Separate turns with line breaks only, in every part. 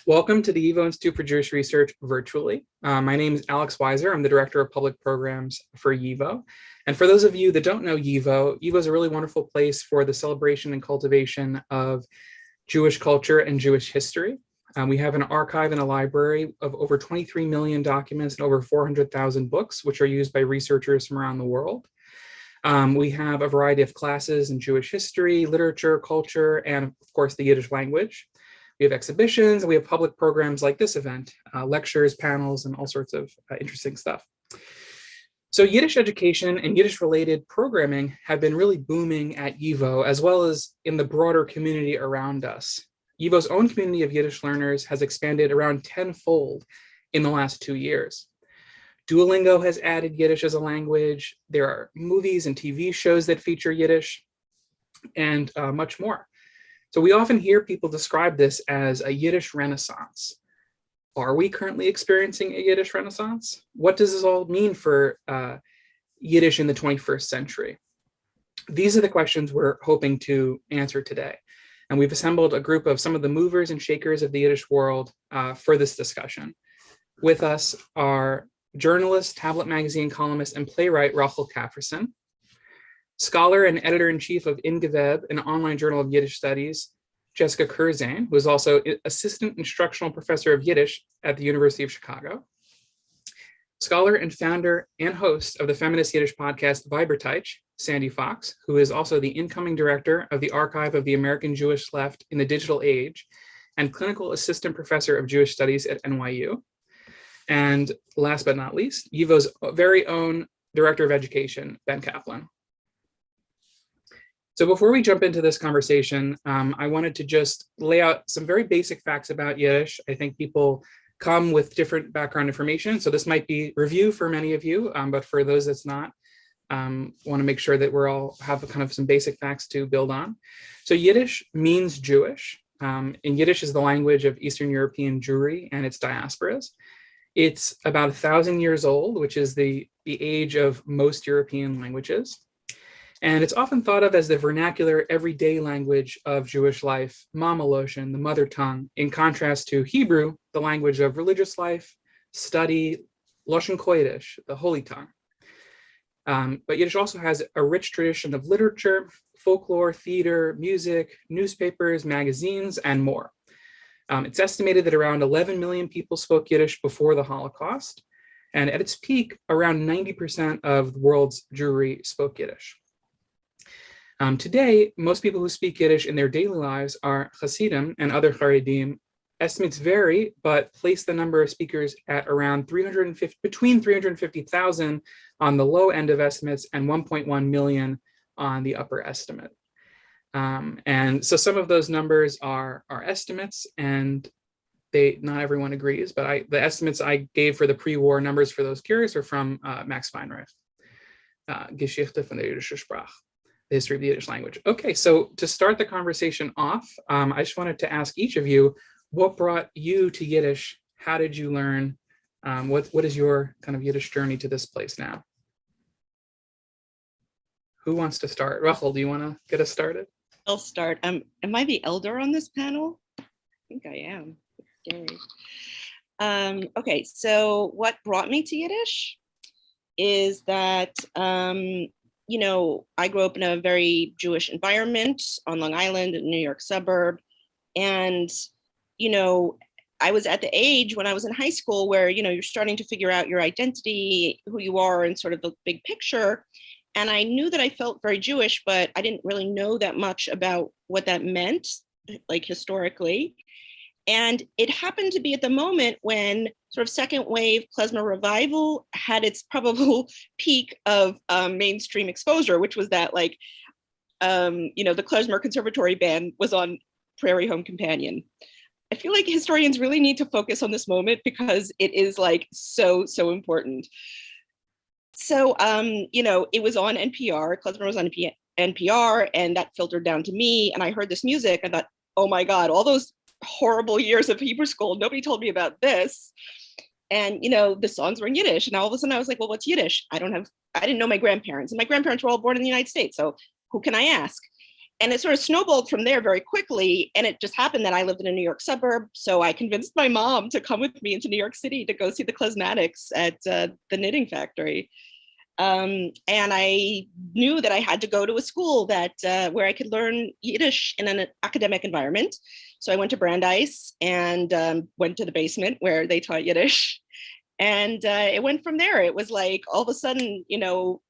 Welcome to the YIVO Institute for Jewish Research virtually. My name is Alex Weiser. I'm the Director of Public Programs for YIVO. And for those of you that don't know YIVO, YIVO is a really wonderful place for the celebration and cultivation of Jewish culture and Jewish history. We have an archive and a library of over 23 million documents and over 400,000 books, which are used by researchers from around the world. We have a variety of classes in Jewish history, literature, culture, and of course the Yiddish language. We have exhibitions, and we have public programs like this event, lectures, panels, and all sorts of interesting stuff. So Yiddish education and Yiddish-related programming have been really booming at YIVO, as well as in the broader community around us. YIVO's own community of Yiddish learners has expanded around tenfold in the last 2 years. Duolingo has added Yiddish as a language. There are movies and TV shows that feature Yiddish, and much more. So we often hear people describe this as a Yiddish renaissance. Are we currently experiencing a Yiddish renaissance? What does this all mean for Yiddish in the 21st century? These are the questions we're hoping to answer today. And we've assembled a group of some of the movers and shakers of the Yiddish world for this discussion. With us are journalist, tablet magazine columnist, and playwright Rokhl Kafrissen, scholar and editor-in-chief of Ingovet, an online journal of Yiddish studies, Jessica Kirzane, who is also assistant instructional professor of Yiddish at the University of Chicago, scholar and founder and host of the feminist Yiddish podcast Vaybertaytsh, Sandra Fox, who is also the incoming director of the Archive of the American Jewish Left in the Digital Age, and clinical assistant professor of Jewish studies at NYU. And last but not least, YIVO's very own director of education, Ben Kaplan. So before we jump into this conversation, I wanted to just lay out some very basic facts about Yiddish. I think people come with different background information, so this might be review for many of you, but for those that's not, want to make sure that we're all have kind of some basic facts to build on. So Yiddish means Jewish, and Yiddish is the language of Eastern European Jewry and its diasporas. It's about 1,000 years old, which is the age of most European languages. And it's often thought of as the vernacular, everyday language of Jewish life, Mama Loshen, the mother tongue, in contrast to Hebrew, the language of religious life, study, Loshen Kodesh, the holy tongue. But Yiddish also has a rich tradition of literature, folklore, theater, music, newspapers, magazines, and more. It's estimated that around 11 million people spoke Yiddish before the Holocaust. And at its peak, around 90% of the world's Jewry spoke Yiddish. Today, most people who speak Yiddish in their daily lives are Hasidim and other Haredim. Estimates vary, but place the number of speakers at around between 350,000 on the low end of estimates and 1.1 million on the upper estimate. And so some of those numbers are estimates, and not everyone agrees, but the estimates I gave for the pre-war numbers for those curious are from Max Weinreich, Geschichte von der Jiddische Sprache, the history of the Yiddish language. Okay, so to start the conversation off, I just wanted to ask each of you, what brought you to Yiddish? How did you learn? What is your kind of Yiddish journey to this place now? Who wants to start? Rokhl, do you want to get us started?
I'll start. Am I the elder on this panel? I think I am. It's scary. Okay, so what brought me to Yiddish is that I grew up in a very Jewish environment on Long Island, in a New York suburb. And, I was at the age when I was in high school where, you're starting to figure out your identity, who you are, and sort of the big picture. And I knew that I felt very Jewish, but I didn't really know that much about what that meant, like historically. And it happened to be at the moment when sort of second wave klezmer revival had its probable peak of mainstream exposure, which was that the klezmer conservatory band was on Prairie Home Companion. I feel like historians really need to focus on this moment because it is so important. So, it was on NPR, klezmer was on NPR, and that filtered down to me. And I heard this music. I thought, oh my God, all those horrible years of Hebrew school, nobody told me about this. And, the songs were in Yiddish. And all of a sudden I was like, well, what's Yiddish? I didn't know my grandparents. And my grandparents were all born in the United States. So who can I ask? and it sort of snowballed from there very quickly. And it just happened that I lived in a New York suburb. So I convinced my mom to come with me into New York City to go see the Klasmatics at the knitting factory. And I knew that I had to go to a school that where I could learn Yiddish in an academic environment. So I went to Brandeis and went to the basement where they taught Yiddish. And it went from there. It was like all of a sudden, you know,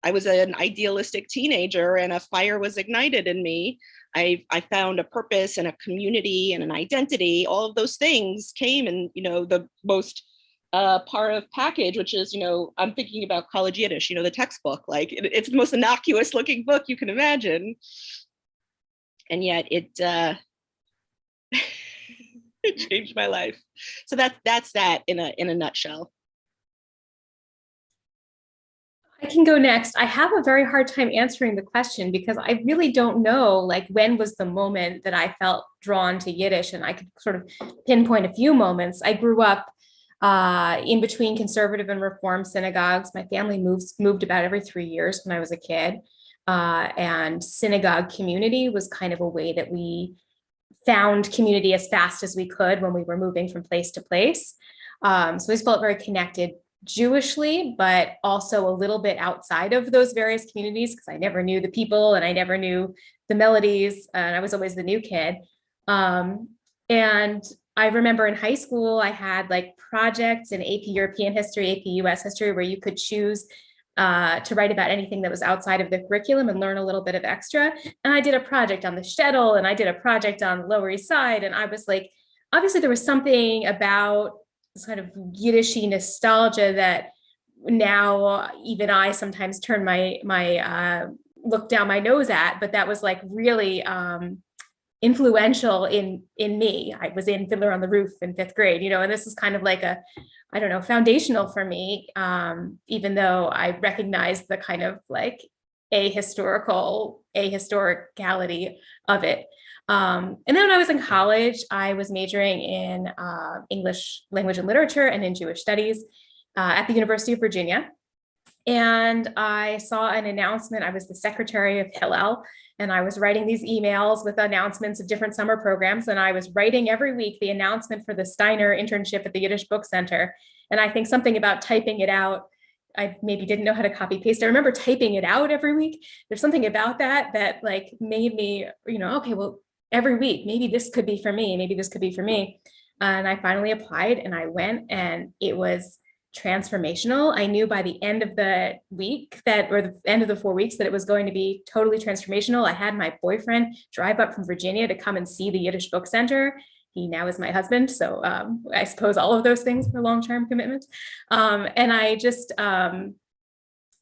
I was an idealistic teenager and a fire was ignited in me. I found a purpose and a community and an identity. All of those things came in, you know, the most part of package, which is, you know, I'm thinking about college Yiddish, you know, the textbook, like it's the most innocuous looking book you can imagine. And yet it, it changed my life. So that's that in a nutshell.
I can go next. I have a very hard time answering the question because I really don't know, like, when was the moment that I felt drawn to Yiddish, and I could sort of pinpoint a few moments. I grew up in between conservative and reform synagogues. My family moved about every 3 years when I was a kid, and synagogue community was kind of a way that we found community as fast as we could when we were moving from place to place. So I just felt very connected Jewishly, but also a little bit outside of those various communities because I never knew the people and I never knew the melodies, and I was always the new kid. And I remember in high school, I had like projects in AP European history, AP US history, where you could choose to write about anything that was outside of the curriculum and learn a little bit of extra. And I did a project on the shtetl, and I did a project on the Lower East Side. And I was like, obviously there was something about this kind of Yiddishy nostalgia that now even I sometimes turn my look down my nose at, but that was like really influential in me. I was in Fiddler on the Roof in 5th grade, you know, and this is kind of like a, I don't know, foundational for me, even though I recognize the kind of like ahistoricality of it. And then when I was in college, I was majoring in English language and literature and in Jewish studies at the University of Virginia. And I saw an announcement. I was the secretary of Hillel, and I was writing these emails with announcements of different summer programs. And I was writing every week the announcement for the Steiner internship at the Yiddish Book Center. And I think something about typing it out, I maybe didn't know how to copy paste. I remember typing it out every week. There's something about that like made me, you know, okay, well, every week, maybe this could be for me, maybe this could be for me. And I finally applied and I went, and it was transformational. I knew by the end of the week or the end of the 4 weeks that it was going to be totally transformational. I had my boyfriend drive up from Virginia to come and see the Yiddish Book Center. He now is my husband. So I suppose all of those things were long-term commitments. And I just, there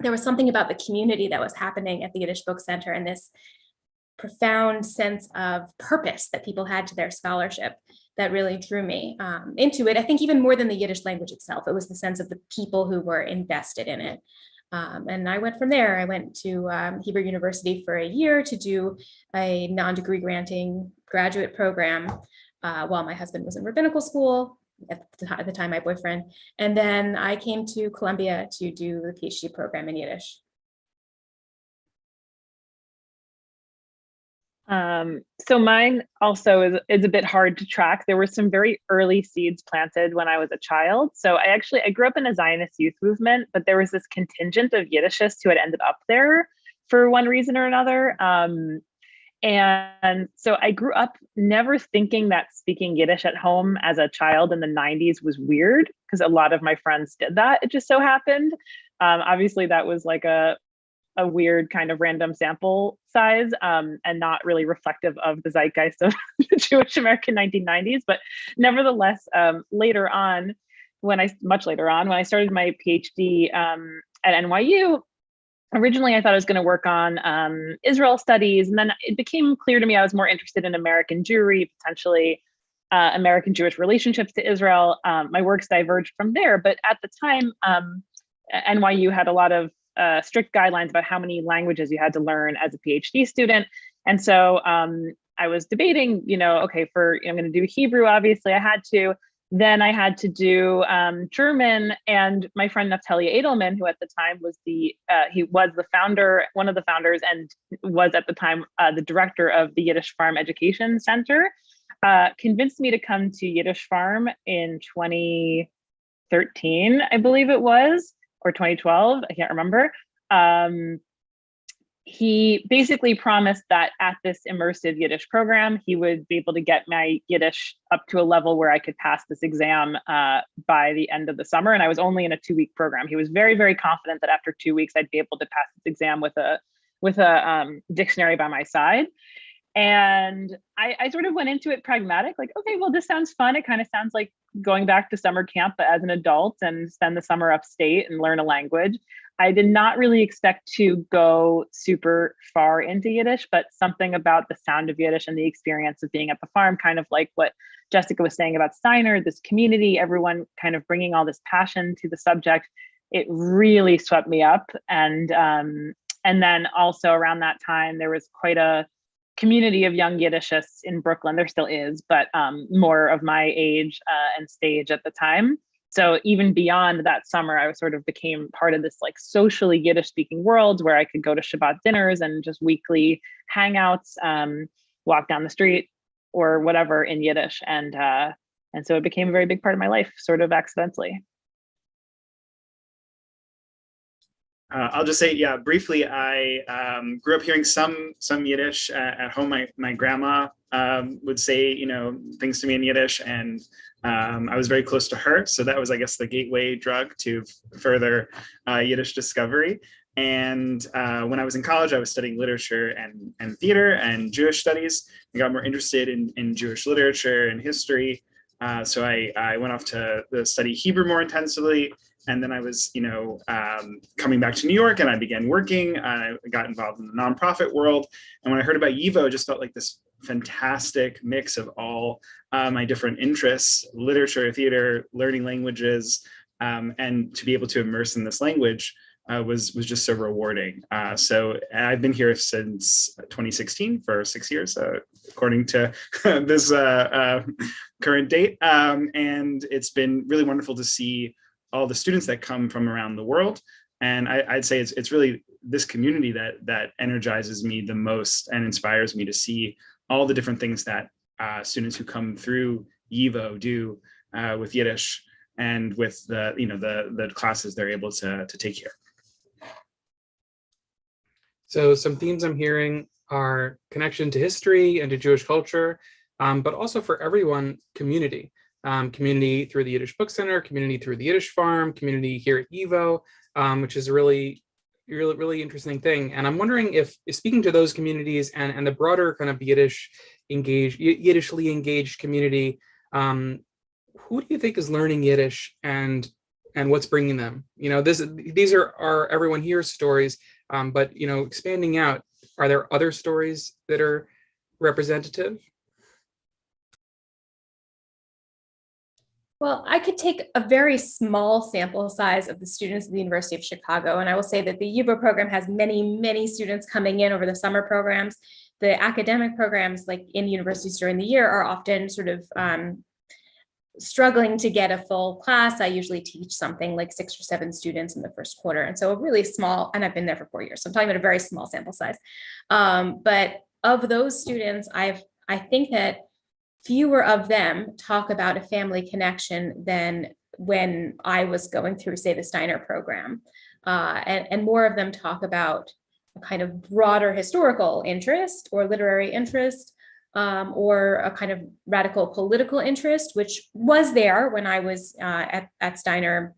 was something about the community that was happening at the Yiddish Book Center and this profound sense of purpose that people had to their scholarship that really drew me into it. I think even more than the Yiddish language itself, it was the sense of the people who were invested in it. And I went from there. I went to Hebrew University for a year to do a non-degree granting graduate program while my husband was in rabbinical school, at the time my boyfriend. And then I came to Columbia to do the PhD program in Yiddish.
So mine also is a bit hard to track. There were some very early seeds planted when I was a child. So I grew up in a Zionist youth movement, but there was this contingent of Yiddishists who had ended up there for one reason or another. And so I grew up never thinking that speaking Yiddish at home as a child in the 90s was weird, because a lot of my friends did that. It just so happened. Obviously that was like a weird kind of random sample size and not really reflective of the zeitgeist of the Jewish American 1990s. But nevertheless, much later on, when I started my PhD at NYU, originally I thought I was going to work on Israel studies. And then it became clear to me I was more interested in American Jewry, potentially American Jewish relationships to Israel. My works diverged from there. But at the time, NYU had a lot of strict guidelines about how many languages you had to learn as a PhD student. And so I was debating, okay, I'm going to do Hebrew, obviously I had to, Then I had to do German, and my friend Naftali Edelman, who at the time was he was the founder, one of the founders, and was at the time the director of the Yiddish Farm Education Center, convinced me to come to Yiddish Farm in 2013, I believe it was, or 2012, I can't remember. He basically promised that at this immersive Yiddish program, he would be able to get my Yiddish up to a level where I could pass this exam by the end of the summer. And I was only in a 2-week program. He was very, very confident that after 2 weeks, I'd be able to pass this exam with a dictionary by my side. And I sort of went into it pragmatic, like, okay, well, this sounds fun. It kind of sounds like going back to summer camp, but as an adult, and spend the summer upstate and learn a language. I did not really expect to go super far into Yiddish, but something about the sound of Yiddish and the experience of being at the farm, kind of like what Jessica was saying about Steiner, this community, everyone kind of bringing all this passion to the subject, it really swept me up. And then also around that time, there was quite a community of young Yiddishists in Brooklyn. There still is, but more of my age and stage at the time. So even beyond that summer, I sort of became part of this like socially Yiddish speaking world where I could go to Shabbat dinners and just weekly hangouts, walk down the street or whatever in Yiddish. And so it became a very big part of my life, sort of accidentally.
I'll just say, yeah, briefly, I grew up hearing some Yiddish at home. My grandma would say, things to me in Yiddish, and I was very close to her. So that was, I guess, the gateway drug to further Yiddish discovery. And when I was in college, I was studying literature and theater and Jewish studies. I got more interested in Jewish literature and history. So I went off to study Hebrew more intensively. And then I was, coming back to New York, and I began working. I got involved in the nonprofit world. And when I heard about YIVO, it just felt like this fantastic mix of all my different interests: literature, theater, learning languages, and to be able to immerse in this language was just so rewarding. So I've been here since 2016 for 6 years, according to this current date. And it's been really wonderful to see all the students that come from around the world. And I'd say it's really this community that energizes me the most and inspires me to see all the different things that students who come through YIVO do with Yiddish and with the classes they're able to take here.
So some themes I'm hearing are connection to history and to Jewish culture, but also for everyone, community. Community through the Yiddish Book Center, community through the Yiddish Farm, community here at YIVO, which is a really interesting thing. And I'm wondering if speaking to those communities and the broader kind of Yiddishly engaged community, who do you think is learning Yiddish and what's bringing them? These are everyone here's stories, but expanding out, are there other stories that are representative?
Well, I could take a very small sample size of the students at the University of Chicago, and I will say that the YIVO program has many, many students coming in over the summer programs. The academic programs, like in universities during the year, are often sort of struggling to get a full class. I usually teach something like 6 or 7 students in the first quarter, and so a really small, and I've been there for 4 years, so I'm talking about a very small sample size. But of those students, I think that fewer of them talk about a family connection than when I was going through, say, the Steiner program. And more of them talk about a kind of broader historical interest or literary interest, or a kind of radical political interest, which was there when I was at Steiner,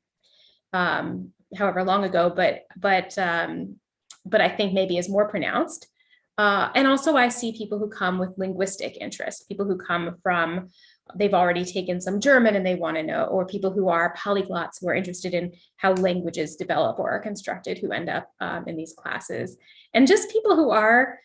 however long ago, but I think maybe is more pronounced. And also I see people who come with linguistic interest, people who come from, they've already taken some German and they want to know, or people who are polyglots who are interested in how languages develop or are constructed, who end up in these classes. And just people who are,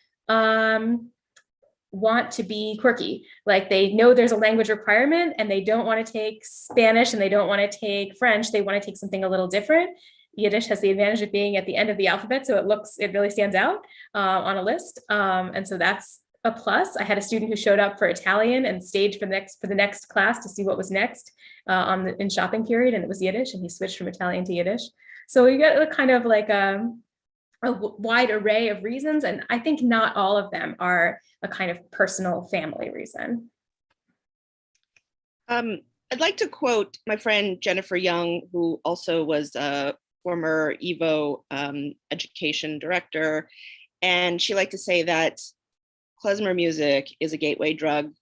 want to be quirky, like they know there's a language requirement and they don't want to take Spanish and they don't want to take French, they want to take something a little different. Yiddish has the advantage of being at the end of the alphabet, so it really stands out on a list. And so that's a plus. I had a student who showed up for Italian and stayed for the next class to see what was next in shopping period, and it was Yiddish, and he switched from Italian to Yiddish. So we get a kind of like a wide array of reasons, and I think not all of them are a kind of personal family reason.
I'd like to quote my friend Jennifer Young, who also was a former YIVO education director, and she liked to say that klezmer music is a gateway drug.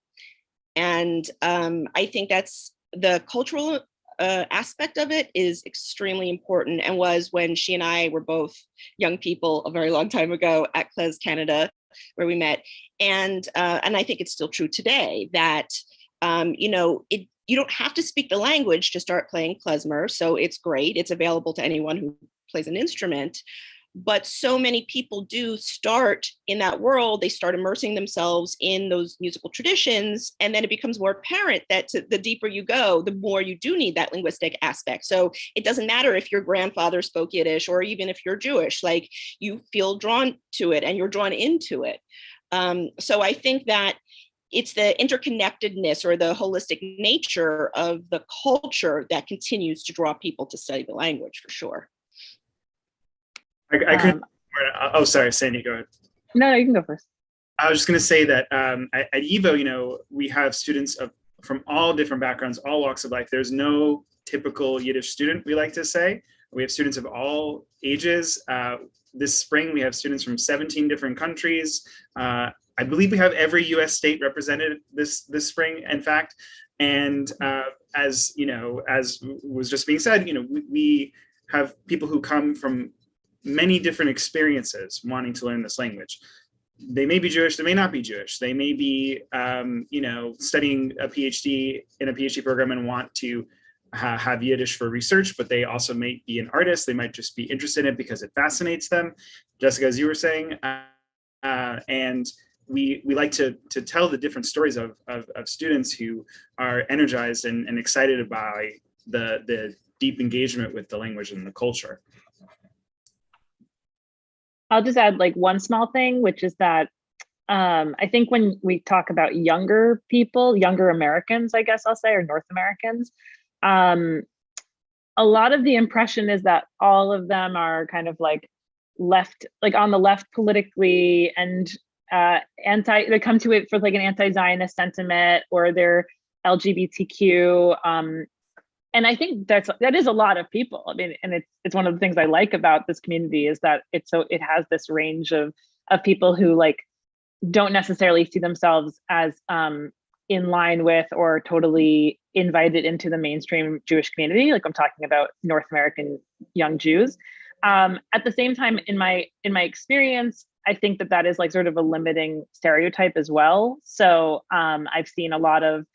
And I think that's the cultural aspect of it is extremely important, and was when she and I were both young people a very long time ago at Klez Canada, where we met. And I think it's still true today that, you don't have to speak the language to start playing klezmer. So it's great. It's available to anyone who plays an instrument. But so many people do start in that world. They start immersing themselves in those musical traditions. And then it becomes more apparent that the deeper you go, the more you do need that linguistic aspect. So it doesn't matter if your grandfather spoke Yiddish, or even if you're Jewish, like you feel drawn to it and you're drawn into it. So I think that it's the interconnectedness or the holistic nature of the culture that continues to draw people to study the language, for sure.
I couldn't. Oh, sorry, Sandy, go ahead.
No, you can go first.
I was just going to say that at YIVO, we have students from all different backgrounds, all walks of life. There's no typical Yiddish student, we like to say. We have students of all ages. This spring, we have students from 17 different countries. I believe we have every U.S. state represented this spring, in fact. And as was just being said, we have people who come from many different experiences wanting to learn this language. They may be Jewish, they may not be Jewish. They may be, studying a PhD in a PhD program and want to have Yiddish for research, but they also may be an artist. They might just be interested in it because it fascinates them. Jessica, as you were saying, and we like to tell the different stories of students who are energized and excited by the deep engagement with the language and the culture.
I'll just add like one small thing, which is that I think when we talk about younger people, younger Americans, I guess I'll say, or North Americans, a lot of the impression is that all of them are kind of like left, like on the left politically, and they come to it for like an anti-Zionist sentiment, or they're LGBTQ. And I think that is a lot of people. I mean, and it's one of the things I like about this community is that it has this range of people who like don't necessarily see themselves as in line with or totally invited into the mainstream Jewish community. Like I'm talking about North American young Jews. At the same time, in my experience, I think that is like sort of a limiting stereotype as well. So I've seen a lot of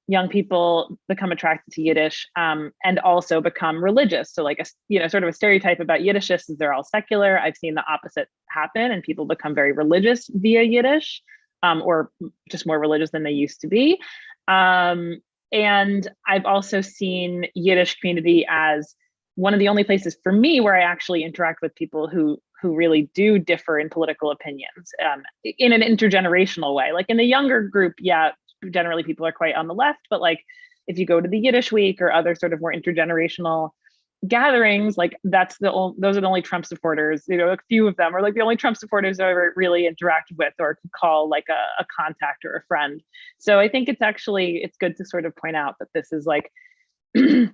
young people become attracted to Yiddish and also become religious. So like sort of a stereotype about Yiddishists is they're all secular. I've seen the opposite happen, and people become very religious via Yiddish, or just more religious than they used to be. And I've also seen Yiddish community as one of the only places for me where I actually interact with people who really do differ in political opinions in an intergenerational way. Like in the younger group, yeah, generally people are quite on the left, but like if you go to the Yiddish Week or other sort of more intergenerational gatherings, like those are the only Trump supporters, a few of them are like the only Trump supporters I've ever really interacted with or could call like a contact or a friend. So I think it's good to sort of point out that this is like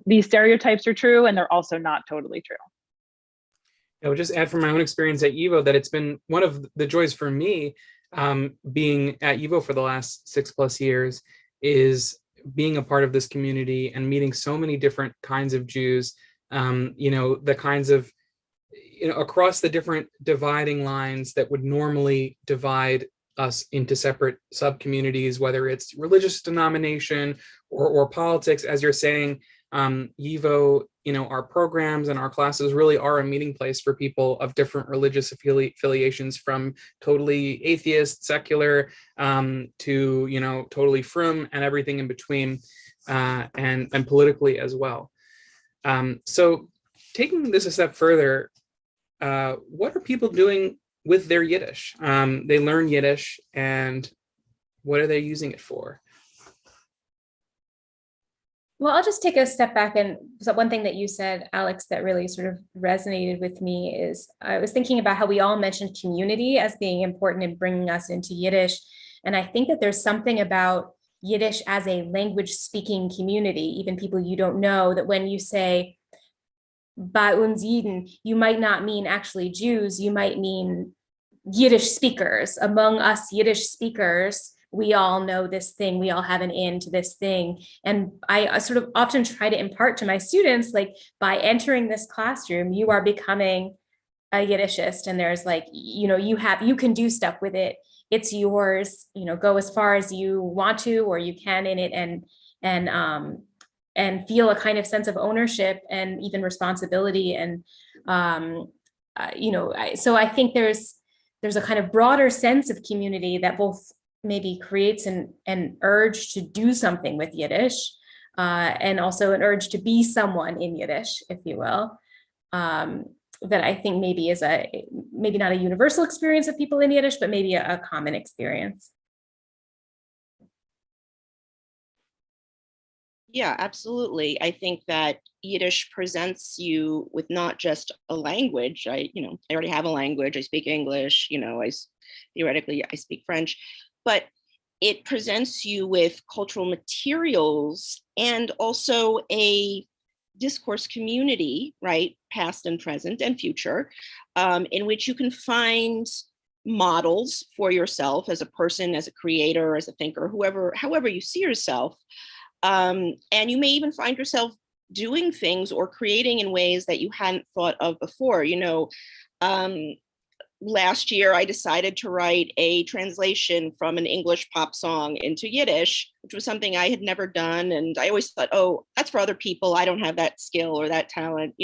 these stereotypes are true, and they're also not totally true.
I would just add from my own experience at YIVO that it's been one of the joys for me being at YIVO for the last 6+ years is being a part of this community and meeting so many different kinds of Jews, the kinds of, across the different dividing lines that would normally divide us into separate sub-communities, whether it's religious denomination or politics. As you're saying, YIVO, our programs and our classes really are a meeting place for people of different religious affiliations, from totally atheist, secular, to, totally frum and everything in between, and politically as well. So taking this a step further, what are people doing with their Yiddish? They learn Yiddish, and What are they using it for?
Well, I'll just take a step back. And so one thing that you said, Alex, that really sort of resonated with me is I was thinking about how we all mentioned community as being important in bringing us into Yiddish. And I think that there's something about Yiddish as a language speaking community, even people you don't know, that when you say bei uns Jiden, you might not mean actually Jews, you might mean Yiddish speakers. Among us Yiddish speakers, we all know this thing, we all have an in to this thing. And I sort of often try to impart to my students, like, by entering this classroom, you are becoming a Yiddishist, and there's like, you can do stuff with it. It's yours, go as far as you want to, or you can in it, and feel a kind of sense of ownership and even responsibility. And, so I think there's a kind of broader sense of community that both maybe creates an urge to do something with Yiddish, and also an urge to be someone in Yiddish, if you will, that I think maybe is maybe not a universal experience of people in Yiddish, but maybe a common experience.
Yeah, absolutely. I think that Yiddish presents you with not just a language. I already have a language. I speak English. Theoretically, I speak French, but it presents you with cultural materials and also a discourse community, right, past and present and future, in which you can find models for yourself as a person, as a creator, as a thinker, however you see yourself. And you may even find yourself doing things or creating in ways that you hadn't thought of before. Last year, I decided to write a translation from an English pop song into Yiddish, which was something I had never done. And I always thought, oh, that's for other people. I don't have that skill or that talent,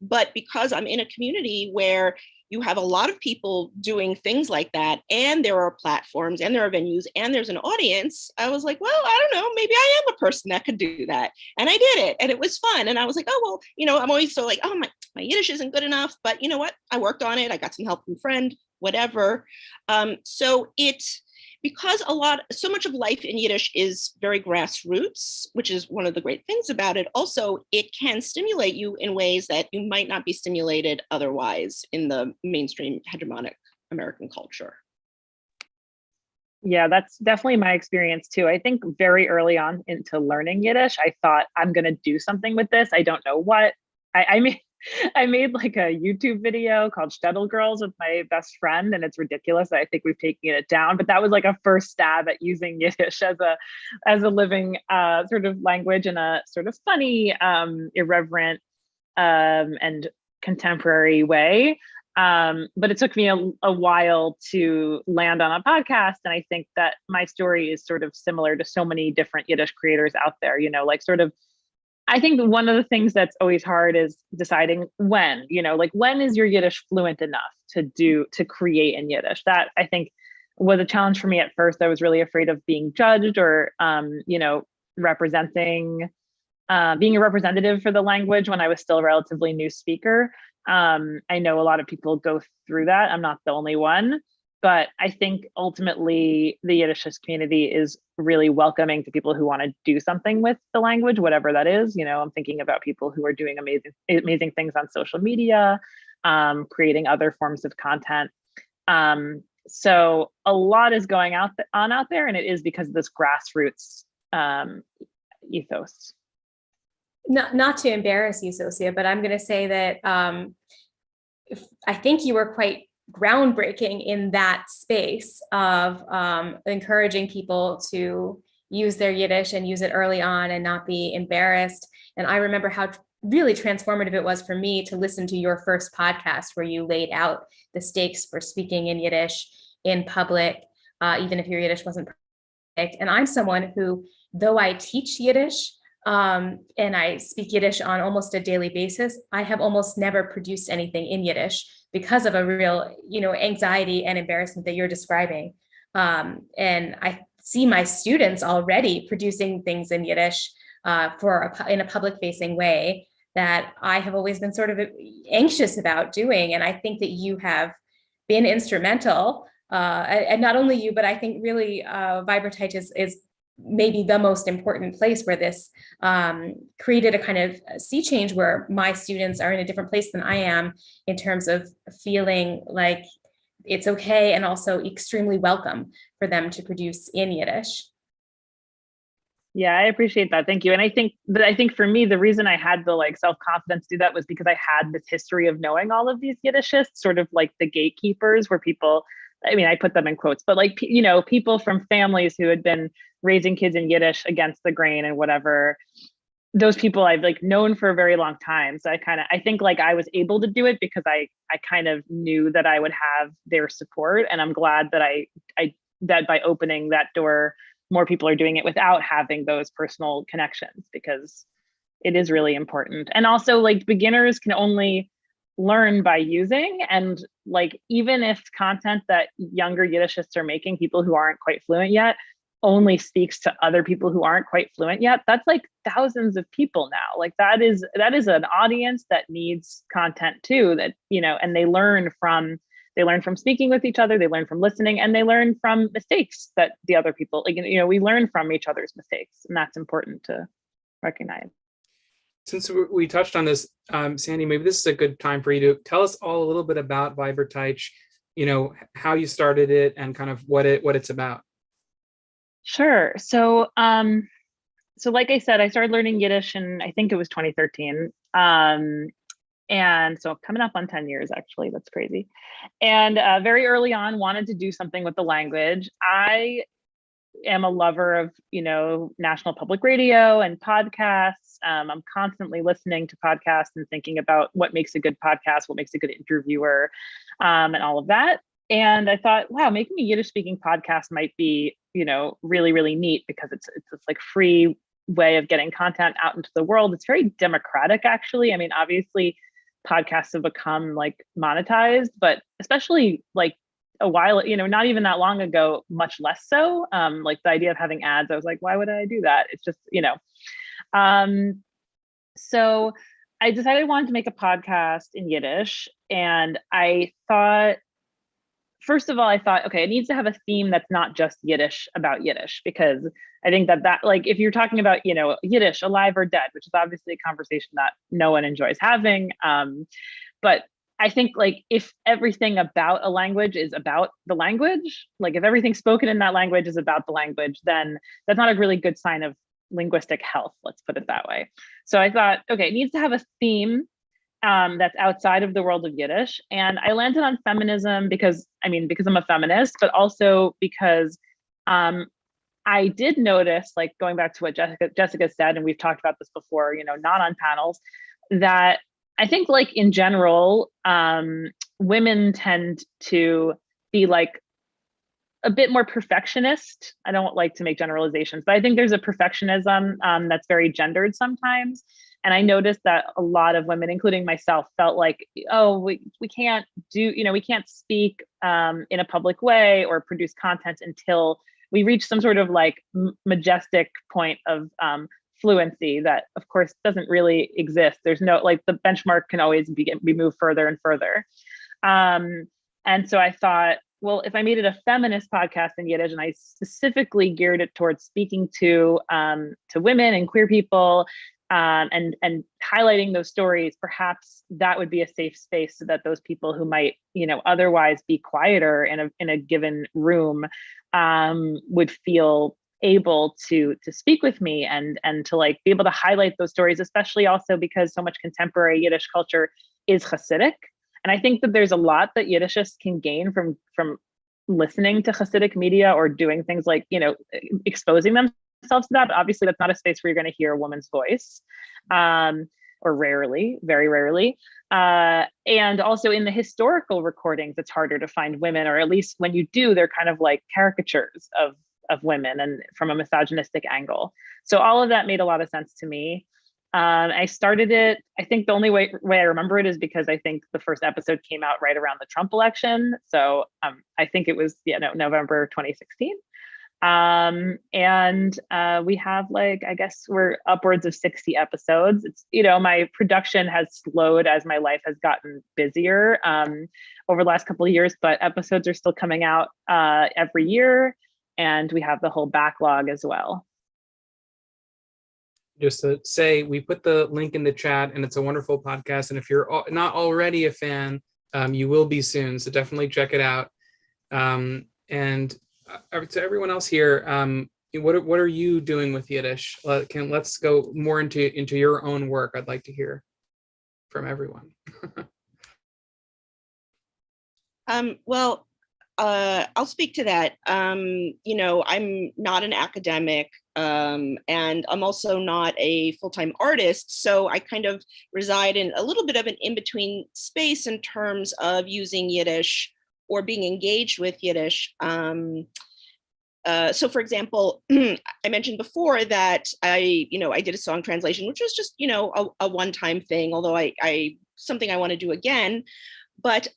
But because I'm in a community where you have a lot of people doing things like that, and there are platforms and there are venues and there's an audience, I was like, well, I don't know, maybe I am a person that could do that. And I did it, and it was fun. And I was like, oh, well, I'm always so like, oh, my Yiddish isn't good enough, but you know what? I worked on it. I got some help from a friend, whatever. Because so much of life in Yiddish is very grassroots, which is one of the great things about it. Also, it can stimulate you in ways that you might not be stimulated otherwise in the mainstream hegemonic American culture.
Yeah, that's definitely my experience too. I think very early on into learning Yiddish, I thought, I'm going to do something with this. I don't know what. I made like a YouTube video called Shtetl Girls with my best friend, and it's ridiculous. I think we've taken it down, but that was like a first stab at using Yiddish as a living sort of language in a sort of funny, irreverent, and contemporary way. But it took me a while to land on a podcast. And I think that my story is sort of similar to so many different Yiddish creators out there, I think one of the things that's always hard is deciding when, when is your Yiddish fluent enough to create in Yiddish? That I think was a challenge for me at first. I was really afraid of being judged or, representing, being a representative for the language when I was still a relatively new speaker. I know a lot of people go through that. I'm not the only one. But I think ultimately the Yiddishist community is really welcoming to people who want to do something with the language, whatever that is. I'm thinking about people who are doing amazing things on social media, creating other forms of content. So a lot is going out there, and it is because of this grassroots ethos.
Not to embarrass you, Socia, but I'm going to say that I think you were quite groundbreaking in that space of encouraging people to use their Yiddish and use it early on and not be embarrassed. And I remember how really transformative it was for me to listen to your first podcast where you laid out the stakes for speaking in Yiddish in public, even if your Yiddish wasn't perfect. And I'm someone who, though I teach Yiddish, and I speak Yiddish on almost a daily basis, I have almost never produced anything in Yiddish because of a real, anxiety and embarrassment that you're describing. And I see my students already producing things in Yiddish in a public-facing way that I have always been sort of anxious about doing. And I think that you have been instrumental and not only you, but I think really Vaybertaytsh is maybe the most important place where this created a kind of sea change where my students are in a different place than I am in terms of feeling like it's okay and also extremely welcome for them to produce in Yiddish.
Yeah, I appreciate that. Thank you. And I think for me, the reason I had the like self-confidence do that was because I had this history of knowing all of these Yiddishists, sort of like the gatekeepers where people, I mean, I put them in quotes, but like, you know, people from families who had been raising kids in Yiddish against the grain and whatever, those people I've like known for a very long time. So I think like I was able to do it because I kind of knew that I would have their support. And I'm glad that that by opening that door, more people are doing it without having those personal connections, because it is really important. And also like beginners can only learn by using, and like even if content that younger Yiddishists are making, people who aren't quite fluent yet, only speaks to other people who aren't quite fluent yet, that's like thousands of people now. Like that is an audience that needs content too, that, you know, and they learn from speaking with each other, they learn from listening, and they learn from mistakes that the other people, like, you know, we learn from each other's mistakes, and that's important to recognize.
Since we touched on this, Sandy, maybe this is a good time for you to tell us all a little bit about Vaybertaytsh, you know, how you started it and kind of what it's about.
Sure. So like I said, I started learning Yiddish in, I think it was 2013. And so coming up on 10 years, actually, that's crazy. And very early on, wanted to do something with the language. I am a lover of, you know, national public radio and podcasts. I'm constantly listening to podcasts and thinking about what makes a good podcast, what makes a good interviewer, and all of that. And I thought, wow, making a Yiddish speaking podcast might be, you know, really, really neat, because it's this like free way of getting content out into the world. It's very democratic, actually. I mean, obviously podcasts have become like monetized, but especially like a while, you know, not even that long ago, much less so. Like the idea of having ads, I was like, why would I do that? It's just, you know. So I decided I wanted to make a podcast in Yiddish, and I thought, first of all, I thought, okay, it needs to have a theme that's not just Yiddish about Yiddish, because I think that like, if you're talking about, you know, Yiddish, alive or dead, which is obviously a conversation that no one enjoys having. But I think like if everything about a language is about the language, like if everything spoken in that language is about the language, then that's not a really good sign of linguistic health, let's put it that way. So I thought, okay, it needs to have a theme that's outside of the world of Yiddish. And I landed on feminism because I'm a feminist, but also because I did notice, like going back to what Jessica said, and we've talked about this before, you know, not on panels, that I think like in general, women tend to be like a bit more perfectionist. I don't like to make generalizations, but I think there's a perfectionism that's very gendered sometimes. And I noticed that a lot of women, including myself, felt like, oh, we can't do, you know, we can't speak in a public way or produce content until we reach some sort of like majestic point of fluency that, of course, doesn't really exist. There's no, like, the benchmark can always be moved further and further. And so I thought, well, if I made it a feminist podcast in Yiddish, and I specifically geared it towards speaking to women and queer people, and highlighting those stories, perhaps that would be a safe space so that those people who might, you know, otherwise be quieter in a given room would feel able to speak with me and to like be able to highlight those stories, especially also because so much contemporary Yiddish culture is Hasidic. And I think that there's a lot that Yiddishists can gain from listening to Hasidic media or doing things like, you know, exposing themselves to that. But obviously, that's not a space where you're going to hear a woman's voice, or rarely, very rarely. And also in the historical recordings, it's harder to find women, or at least when you do, they're kind of like caricatures of women and from a misogynistic angle. So all of that made a lot of sense to me. I started it, I think the only way I remember it is because I think the first episode came out right around the Trump election. So I think it was, November 2016. And we have I guess we're upwards of 60 episodes. It's, my production has slowed as my life has gotten busier over the last couple of years, but episodes are still coming out every year. And we have the whole backlog as well.
Just to say, we put the link in the chat, and it's a wonderful podcast. And if you're not already a fan, you will be soon. So definitely check it out. And to everyone else here, what are you doing with Yiddish? Let's go more into your own work. I'd like to hear from everyone.
Well, I'll speak to that. I'm not an academic, and I'm also not a full-time artist. So I kind of reside in a little bit of an in-between space in terms of using Yiddish or being engaged with Yiddish. So for example, I mentioned before that I did a song translation, which was just, a one-time thing, although I something I want to do again. But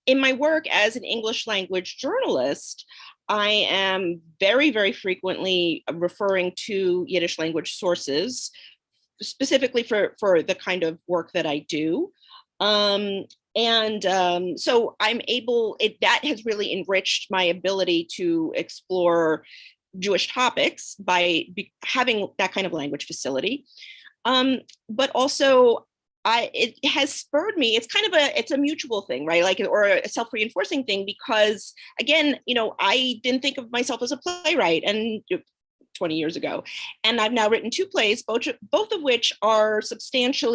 in my work as an English language journalist, I am very, very frequently referring to Yiddish language sources, specifically for the kind of work that I do. So I'm able, that has really enriched my ability to explore Jewish topics by having that kind of language facility. But also, it has spurred me. It's kind of it's a mutual thing, right? Or a self-reinforcing thing, because again, I didn't think of myself as a playwright and 20 years ago. And I've now written 2 plays, both of which have substantial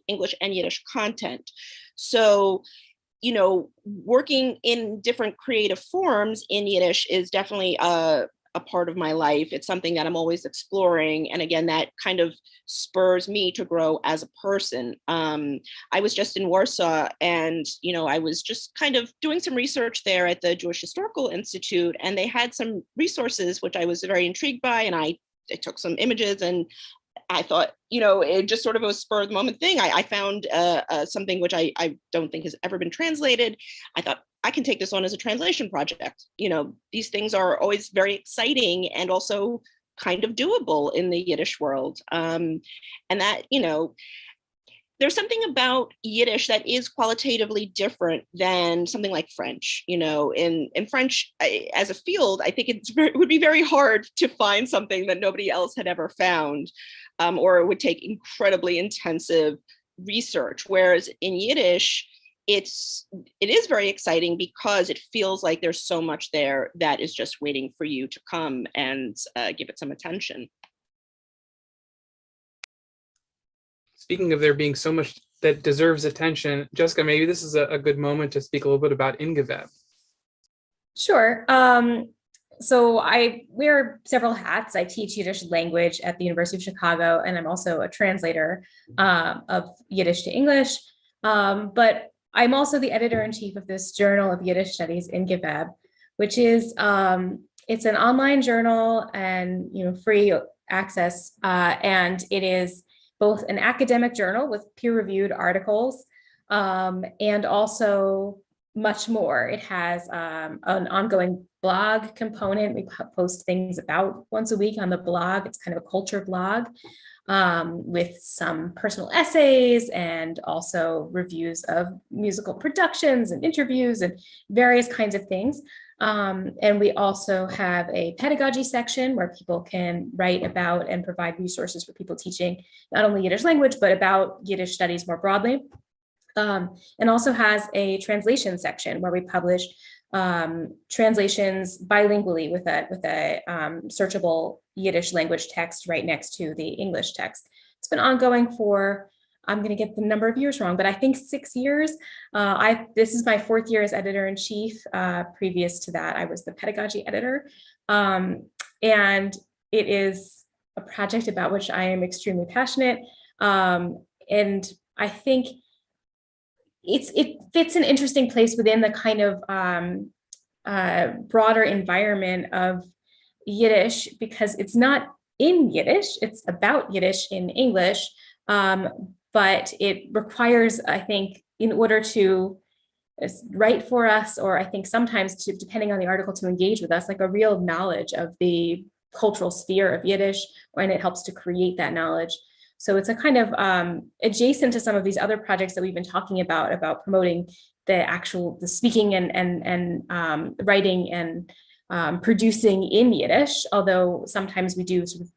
English and Yiddish content. So, working in different creative forms in Yiddish is definitely a part of my life. It's something that I'm always exploring. And again, that kind of spurs me to grow as a person. I was just in Warsaw, and, I was just kind of doing some research there at the Jewish Historical Institute, and they had some resources, which I was very intrigued by. And I took some images, and I thought, it just sort of a spur of the moment thing. I found something which I don't think has ever been translated. I thought, I can take this on as a translation project. These things are always very exciting and also kind of doable in the Yiddish world. And that, there's something about Yiddish that is qualitatively different than something like French. In French, as a field, I think it would be very hard to find something that nobody else had ever found, or it would take incredibly intensive research. Whereas in Yiddish, it is very exciting because it feels like there's so much there that is just waiting for you to come and give it some attention.
Speaking of there being so much that deserves attention, Jessica, maybe this is a good moment to speak a little bit about Ingovet.
Sure. So I wear several hats. I teach Yiddish language at the University of Chicago, and I'm also a translator of Yiddish to English. But I'm also the editor-in-chief of this Journal of Yiddish Studies in Geveb, which is it's an online journal and free access, and it is both an academic journal with peer-reviewed articles and also much more. It has an ongoing blog component. We post things about once a week on the blog. It's kind of a culture blog with some personal essays and also reviews of musical productions and interviews and various kinds of things. And we also have a pedagogy section where people can write about and provide resources for people teaching not only Yiddish language, but about Yiddish studies more broadly. And also has a translation section where we publish translations bilingually with a searchable Yiddish language text right next to the English text. It's been ongoing for, I'm going to get the number of years wrong, but I think 6 years. This is my 4th year as editor-in-chief. Previous to that, I was the pedagogy editor. And it is a project about which I am extremely passionate. And I think it fits an interesting place within the kind of broader environment of Yiddish, because it's not in Yiddish, it's about Yiddish in English, but it requires, I think, in order to is right for us, or I think sometimes depending on the article, to engage with us, like a real knowledge of the cultural sphere of Yiddish, and it helps to create that knowledge. So it's a kind of adjacent to some of these other projects that we've been talking about promoting the speaking and writing and producing in Yiddish, although sometimes we do sort of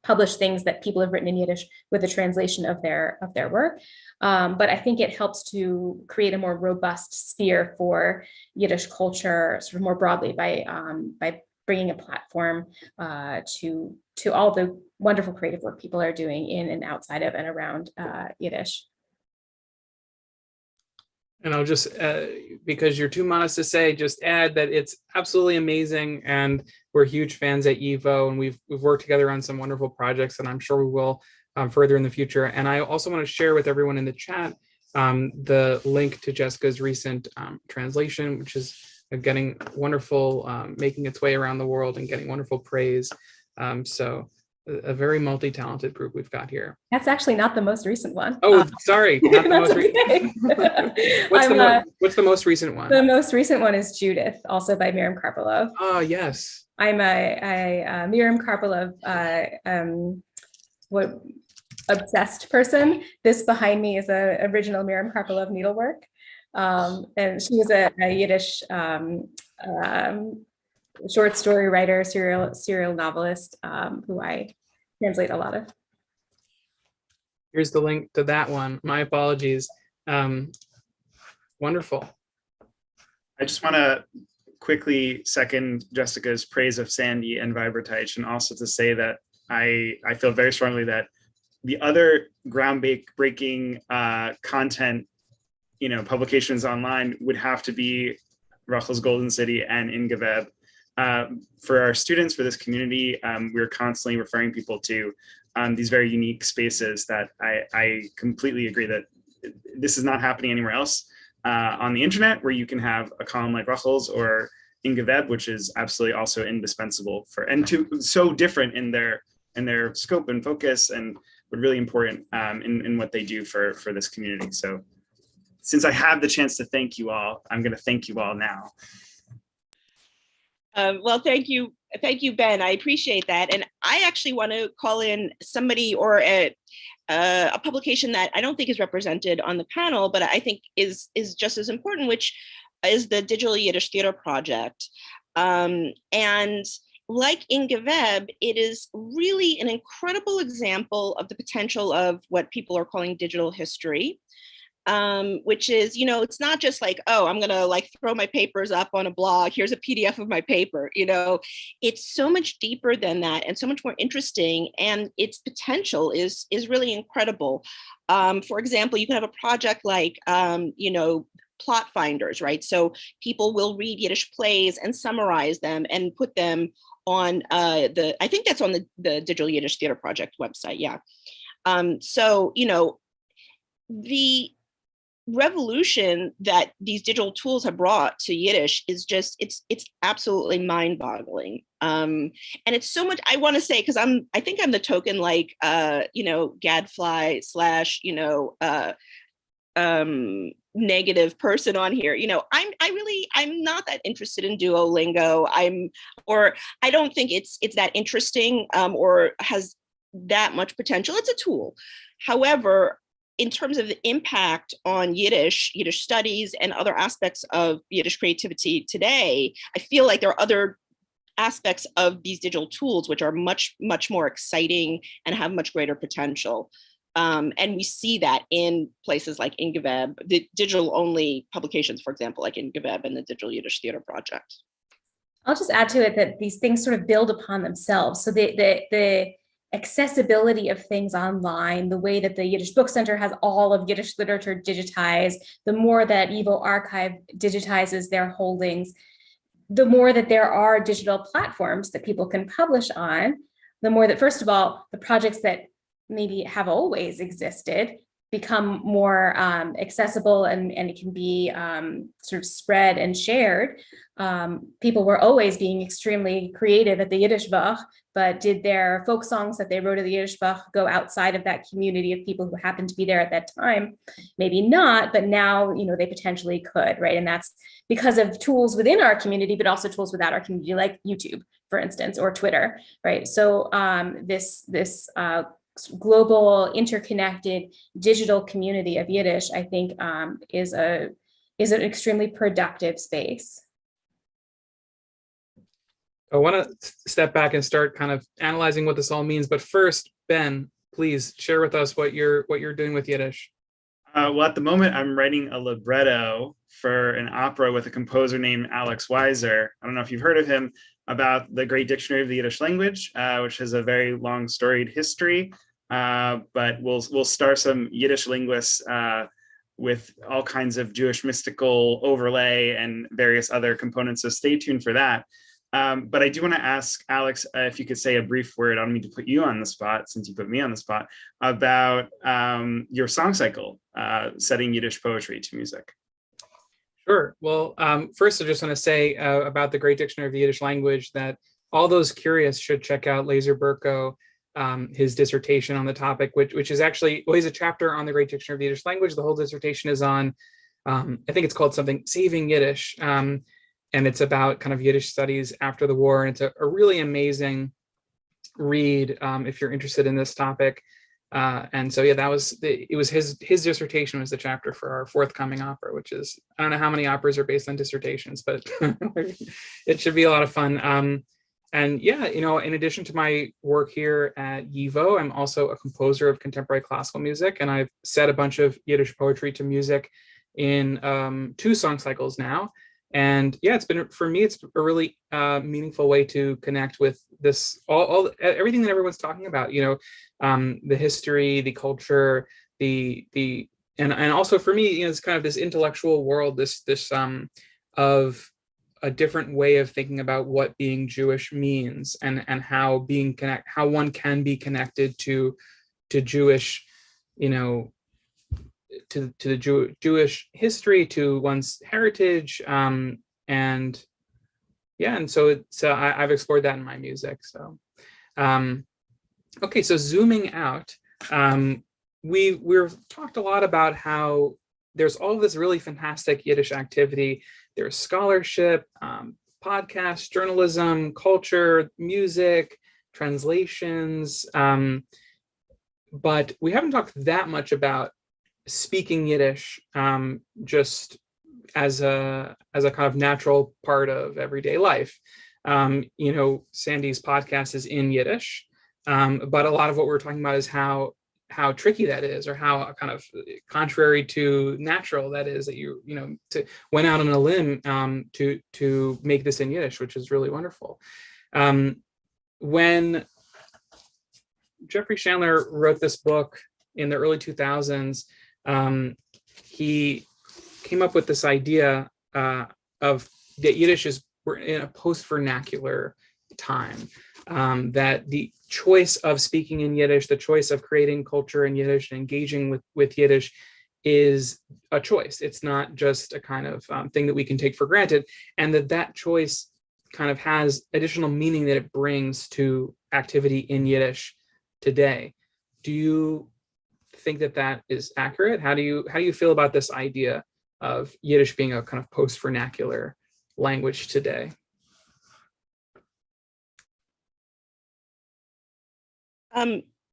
publish things that people have written in Yiddish with a translation of their work. But I think it helps to create a more robust sphere for Yiddish culture sort of more broadly by bringing a platform to all the wonderful creative work people are doing in and outside of and around Yiddish.
And I'll just, because you're too modest to say, just add that it's absolutely amazing, and we're huge fans at YIVO, and we've worked together on some wonderful projects, and I'm sure we will further in the future. And I also want to share with everyone in the chat the link to Jessica's recent translation, which is getting wonderful, making its way around the world and getting wonderful praise. So a very multi-talented group we've got here.
That's actually not the most recent one.
Oh, sorry, not the most recent.
Okay.
What's the most recent one?
The most recent one is Judith, also by Miriam Karpelov.
Oh, yes.
I'm a Miriam Karpelov obsessed person. This behind me is a original Miriam Karpelov needlework. And she was a Yiddish short story writer, serial novelist, who I translate a lot of.
Here's the link to that one. My apologies. Wonderful.
I just want to quickly second Jessica's praise of Sandy and Vaybertaytsh, and also to say that I feel very strongly that the other groundbreaking content, publications online would have to be Rokhl's Golden City and Ingovet. For our students, for this community, we're constantly referring people to these very unique spaces that I completely agree that this is not happening anywhere else on the internet, where you can have a column like Rokhl's or Ingovet, which is absolutely also indispensable so different in their scope and focus, and but really important in what they do for this community. So since I have the chance to thank you all, I'm going to thank you all now.
Well, thank you, Ben. I appreciate that. And I actually want to call in somebody or a publication that I don't think is represented on the panel, but I think is just as important, which is the Digital Yiddish Theater Project. And like in Geveb, it is really an incredible example of the potential of what people are calling digital history. Which is, it's not just like, oh, I'm going to throw my papers up on a blog. Here's a PDF of my paper. It's so much deeper than that and so much more interesting. And its potential is really incredible. For example, you can have a project like, plot finders, right? So people will read Yiddish plays and summarize them and put them on I think that's on the Digital Yiddish Theater Project website. Yeah. So, the revolution that these digital tools have brought to Yiddish is just, it's absolutely mind-boggling. And it's so much, I want to say, because I think I'm the token gadfly / negative person on here. I'm not that interested in Duolingo. I don't think it's that interesting or has that much potential. It's a tool. However, in terms of the impact on Yiddish studies and other aspects of Yiddish creativity today, I feel like there are other aspects of these digital tools which are much, much more exciting and have much greater potential. And we see that in places like Ingovet, the digital-only publications, for example, like Ingovet and the Digital Yiddish Theater Project.
I'll just add to it that these things sort of build upon themselves. So the accessibility of things online, the way that the Yiddish Book Center has all of Yiddish literature digitized, the more that YIVO Archive digitizes their holdings, the more that there are digital platforms that people can publish on, the more that, first of all, the projects that maybe have always existed become more accessible and it can be sort of spread and shared. People were always being extremely creative at the Yiddishbach, but did their folk songs that they wrote at the Yiddishbach go outside of that community of people who happened to be there at that time? Maybe not, but now, you know, they potentially could, right? And that's because of tools within our community, but also tools without our community, like YouTube, for instance, or Twitter, right? So this global, interconnected, digital community of Yiddish, I think, is an extremely productive space.
I want to step back and start kind of analyzing what this all means. But first, Ben, please share with us what you're doing with Yiddish.
Well, at the moment, I'm writing a libretto for an opera with a composer named Alex Weiser. I don't know if you've heard of him, about the Great Dictionary of the Yiddish Language, which has a very long storied history. But we'll star some Yiddish linguists with all kinds of Jewish mystical overlay and various other components. So stay tuned for that. But I do want to ask Alex if you could say a brief word. I don't mean to put you on the spot, since you put me on the spot, about your song cycle, setting Yiddish poetry to music.
Sure. Well, first I just want to say about the Great Dictionary of the Yiddish Language that all those curious should check out Lazer Berko, his dissertation on the topic, which is actually, well, he's a chapter on the Great Dictionary of the Yiddish Language. The whole dissertation is on, I think it's called something, Saving Yiddish. And it's about kind of Yiddish studies after the war. And it's a really amazing read if you're interested in this topic. And so, yeah, it was his dissertation was the chapter for our forthcoming opera, which is, I don't know how many operas are based on dissertations, but it should be a lot of fun. And yeah, you know, in addition to my work here at YIVO, I'm also a composer of contemporary classical music, and I've set a bunch of Yiddish poetry to music in 2 song cycles now. And yeah, it's been, for me, it's a really meaningful way to connect with this, everything that everyone's talking about, you know, the history, the culture, and also for me, you know, it's kind of this intellectual world, this of a different way of thinking about what being Jewish means, and how one can be connected to Jewish, you know, to the Jewish history, to one's heritage, and yeah, and so I've explored that in my music. So, okay, so zooming out, we've talked a lot about how there's all this really fantastic Yiddish activity. There's scholarship, podcasts, journalism, culture, music, translations, but we haven't talked that much about speaking Yiddish just as a kind of natural part of everyday life. You know, Sandy's podcast is in Yiddish, but a lot of what we're talking about is how tricky that is, or how kind of contrary to natural that is, that you know, went out on a limb to make this in Yiddish, which is really wonderful. When Jeffrey Chandler wrote this book in the early 2000s, he came up with this idea of that Yiddish we're in a post-vernacular time, that the choice of speaking in Yiddish, the choice of creating culture in Yiddish and engaging with Yiddish is a choice. It's not just a kind of thing that we can take for granted, and that choice kind of has additional meaning that it brings to activity in Yiddish today. Do you think that is accurate? How do you feel about this idea of Yiddish being a kind of post-vernacular language today?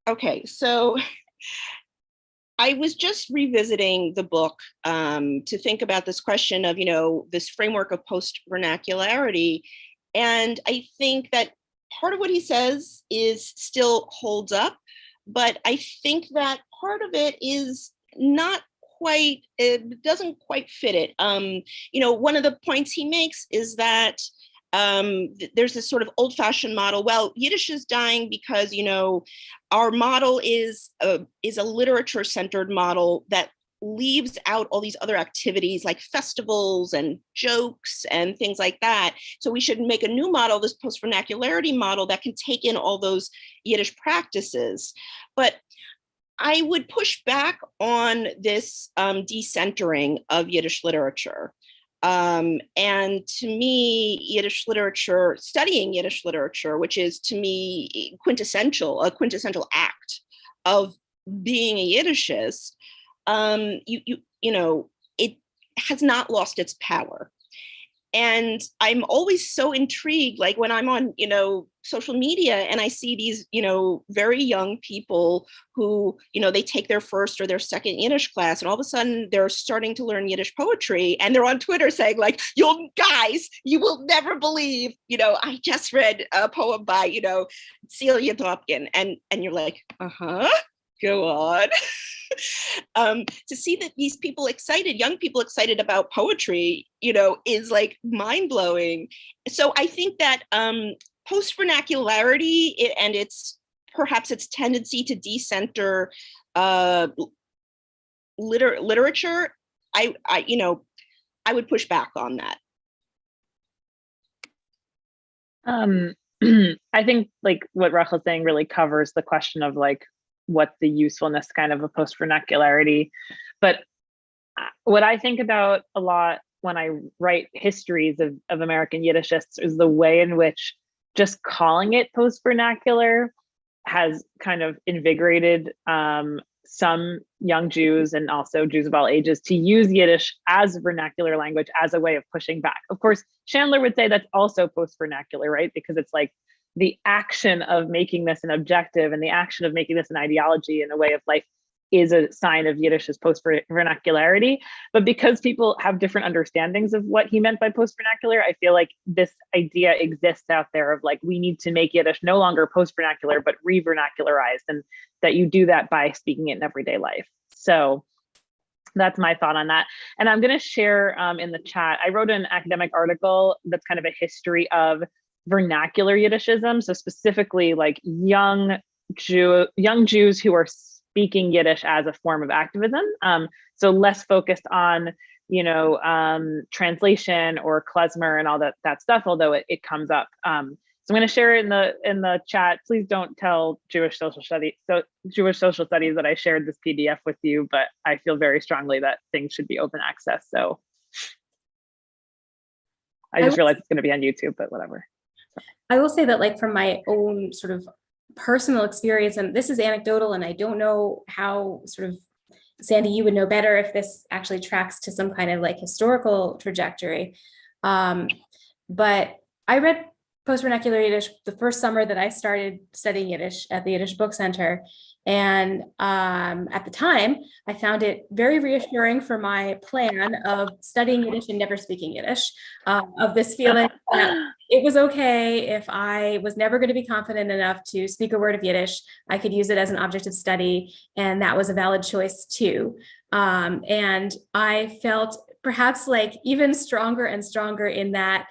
Okay, so I was just revisiting the book to think about this question of, you know, this framework of post-vernacularity. And I think that part of what he says still holds up, but I think that part of it is not quite, it doesn't quite fit it. You know, one of the points he makes is that there's this sort of old-fashioned model. Well, Yiddish is dying because, you know, our model is a literature-centered model that leaves out all these other activities like festivals and jokes and things like that. So we should make a new model, this post-vernacularity model, that can take in all those Yiddish practices. But I would push back on this decentering of Yiddish literature. And to me, Yiddish literature, studying Yiddish literature, which is to me a quintessential act of being a Yiddishist, it has not lost its power. And I'm always so intrigued, like when I'm on, social media and I see these, very young people who, they take their first or their second Yiddish class, and all of a sudden they're starting to learn Yiddish poetry, and they're on Twitter saying like, you guys, you will never believe, I just read a poem by, Celia Dropkin, and you're like, go on. To see that these people young people excited about poetry, is like mind blowing. So I think that post-vernacularity and perhaps its tendency to decenter literature, I would push back on that.
I think like what Rokhl is saying really covers the question of like, what's the usefulness kind of a post-vernacularity. But what I think about a lot when I write histories of American Yiddishists is the way in which just calling it post-vernacular has kind of invigorated some young Jews and also Jews of all ages to use Yiddish as vernacular language as a way of pushing back. Of course, Chandler would say that's also post-vernacular, right? Because it's like the action of making this an objective and the action of making this an ideology and a way of life is a sign of Yiddish's post-vernacularity. But because people have different understandings of what he meant by post-vernacular, I feel like this idea exists out there of like, we need to make Yiddish no longer post-vernacular, but re-vernacularized, and that you do that by speaking it in everyday life. So that's my thought on that. And I'm going to share in the chat, I wrote an academic article that's kind of a history of vernacular Yiddishism. So specifically like young Jews who are speaking Yiddish as a form of activism. So less focused on, translation or klezmer and all that stuff, although it comes up. So I'm going to share it in the chat. Please don't tell Jewish social studies that I shared this PDF with you, but I feel very strongly that things should be open access. So I just realized it's going to be on YouTube, but whatever.
I will say that like from my own sort of personal experience, and this is anecdotal, and I don't know how sort of, Sandy, you would know better if this actually tracks to some kind of like historical trajectory. But I read post-vernacular Yiddish the first summer that I started studying Yiddish at the Yiddish Book Center. And at the time, I found it very reassuring for my plan of studying Yiddish and never speaking Yiddish, of this feeling that it was okay if I was never going to be confident enough to speak a word of Yiddish, I could use it as an object of study, and that was a valid choice too. And I felt perhaps like even stronger and stronger in that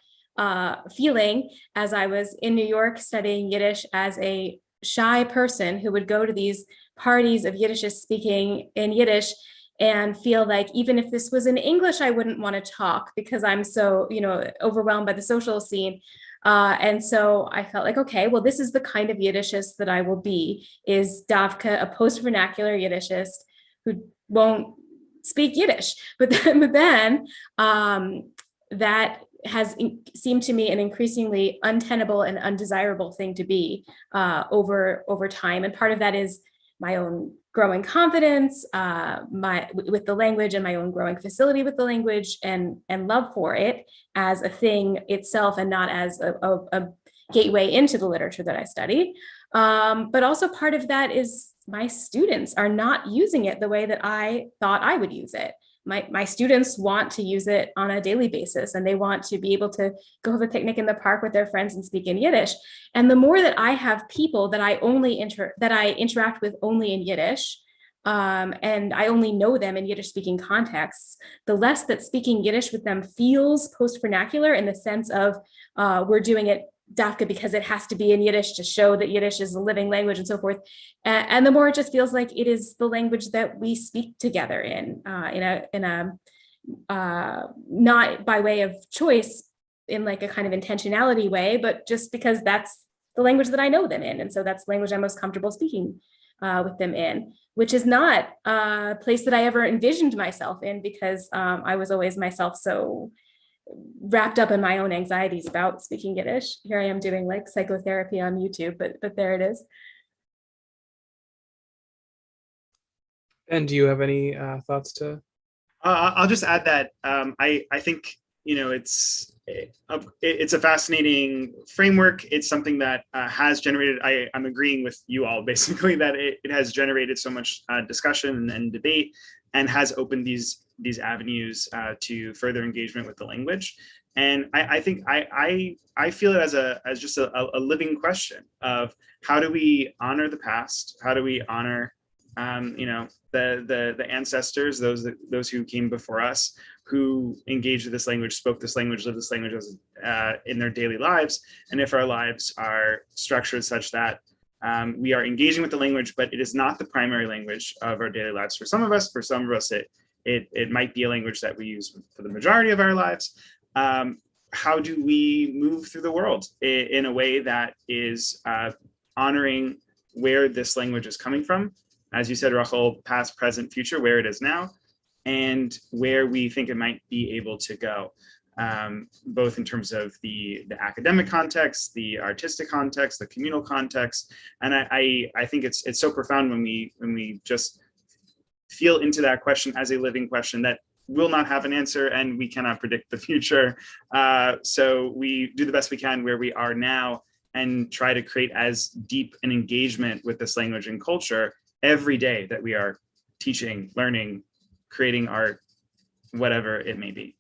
feeling as I was in New York studying Yiddish as a shy person who would go to these parties of Yiddishists speaking in Yiddish and feel like even if this was in English, I wouldn't want to talk because I'm so, overwhelmed by the social scene. And so I felt like, okay, well, this is the kind of Yiddishist that I will be, is Davka, a post-vernacular Yiddishist who won't speak Yiddish. But then that has seemed to me an increasingly untenable and undesirable thing to be over time. And part of that is my own growing confidence with the language and my own growing facility with the language and love for it as a thing itself and not as a gateway into the literature that I study. But also part of that is my students are not using it the way that I thought I would use it. My students want to use it on a daily basis, and they want to be able to go have a picnic in the park with their friends and speak in Yiddish. And the more that I have people that I interact with only in Yiddish, and I only know them in Yiddish speaking contexts, the less that speaking Yiddish with them feels post-vernacular in the sense of we're doing it Dafka because it has to be in Yiddish to show that Yiddish is a living language and so forth. And the more it just feels like it is the language that we speak together in a not by way of choice in like a kind of intentionality way, but just because that's the language that I know them in. And so that's the language I'm most comfortable speaking with them in, which is not a place that I ever envisioned myself in, because I was always myself so wrapped up in my own anxieties about speaking Yiddish. Here I am doing like psychotherapy on YouTube, but there it is.
And do you have any thoughts to?
I'll just add that I think, you know, it's a fascinating framework. It's something that has generated, I'm agreeing with you all basically, that it has generated so much discussion and debate, and has opened these avenues to further engagement with the language. And I think I feel it as just a living question of how do we honor the past? How do we honor you know, the ancestors, those who came before us, who engaged with this language, spoke this language, lived this language as, in their daily lives. And if our lives are structured such that we are engaging with the language, but it is not the primary language of our daily lives. For some of us, it might be a language that we use for the majority of our lives. How do we move through the world in a way that is honoring where this language is coming from? As you said, Rokhl, past, present, future, where it is now, and where we think it might be able to go, both in terms of the academic context, the artistic context, the communal context. And I think it's so profound when we just feel into that question as a living question that will not have an answer, and we cannot predict the future. So we do the best we can where we are now, and try to create as deep an engagement with this language and culture every day that we are teaching, learning, creating art, whatever it may be.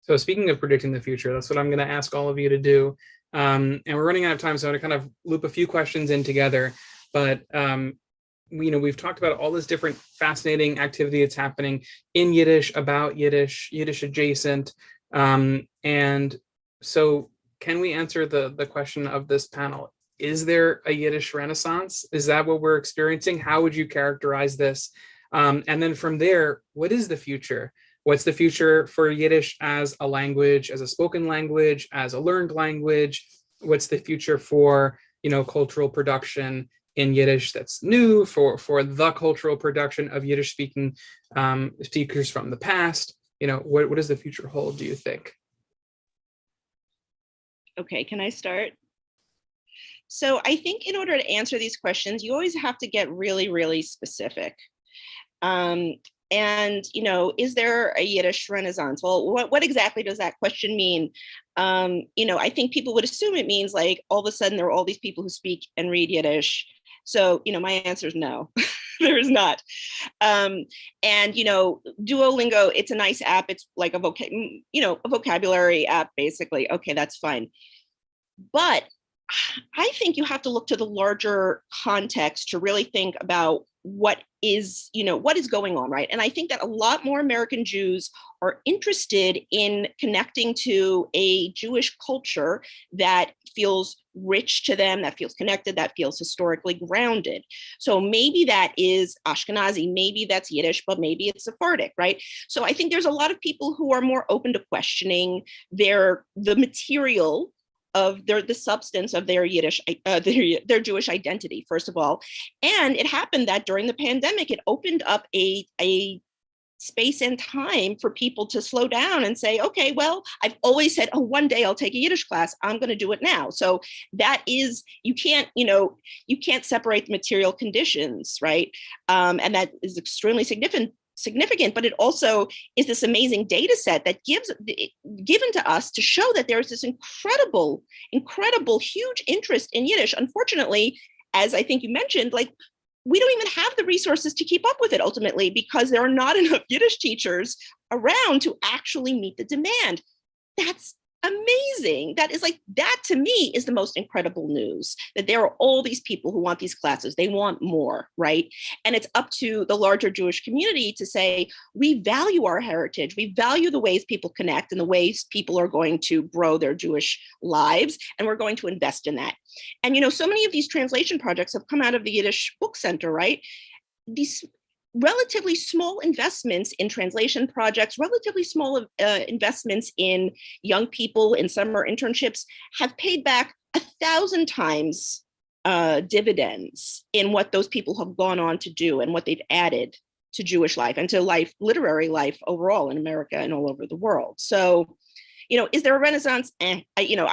So speaking of predicting the future, that's what I'm going to ask all of you to do. And we're running out of time, so I'm going to kind of loop a few questions in together. But we've talked about all this different fascinating activity that's happening in Yiddish, about Yiddish, Yiddish adjacent. And so can we answer the question of this panel? Is there a Yiddish renaissance? Is that what we're experiencing? How would you characterize this? And then from there, what is the future? What's the future for Yiddish as a language, as a spoken language, as a learned language? What's the future for, cultural production in Yiddish that's new, for the cultural production of Yiddish speaking speakers from the past? What does the future hold, do you think?
Okay, can I start? So I think in order to answer these questions, you always have to get really, really specific. And, is there a Yiddish renaissance? Well, what exactly does that question mean? I think people would assume it means like all of a sudden there are all these people who speak and read Yiddish. So, my answer is no, there is not. And, Duolingo, it's a nice app. It's like a vocabulary app, basically. Okay, that's fine. But I think you have to look to the larger context to really think about what is going on, right? And I think that a lot more American Jews are interested in connecting to a Jewish culture that feels rich to them, that feels connected, that feels historically grounded. So maybe that is Ashkenazi, maybe that's Yiddish, but maybe it's Sephardic, right? So I think there's a lot of people who are more open to questioning the material of the substance of their Yiddish, their Jewish identity, first of all. And it happened that during the pandemic, it opened up a space and time for people to slow down and say, okay, well, I've always said, one day I'll take a Yiddish class. I'm going to do it now. So that is, you can't separate the material conditions, right? And that is extremely significant, but it also is this amazing data set that given to us to show that there is this incredible, huge interest in Yiddish. Unfortunately, as I think you mentioned, we don't even have the resources to keep up with it ultimately, because there are not enough Yiddish teachers around to actually meet the demand. That's amazing. That to me is the most incredible news, that there are all these people who want these classes. They want more, right? And it's up to the larger Jewish community to say, we value our heritage. We value the ways people connect and the ways people are going to grow their Jewish lives. And we're going to invest in that. And, so many of these translation projects have come out of the Yiddish Book Center, right? These relatively small investments in translation projects, relatively small investments in young people in summer internships have paid back 1,000 times dividends in what those people have gone on to do and what they've added to Jewish life and to life, literary life overall in America and all over the world. So, is there a renaissance? I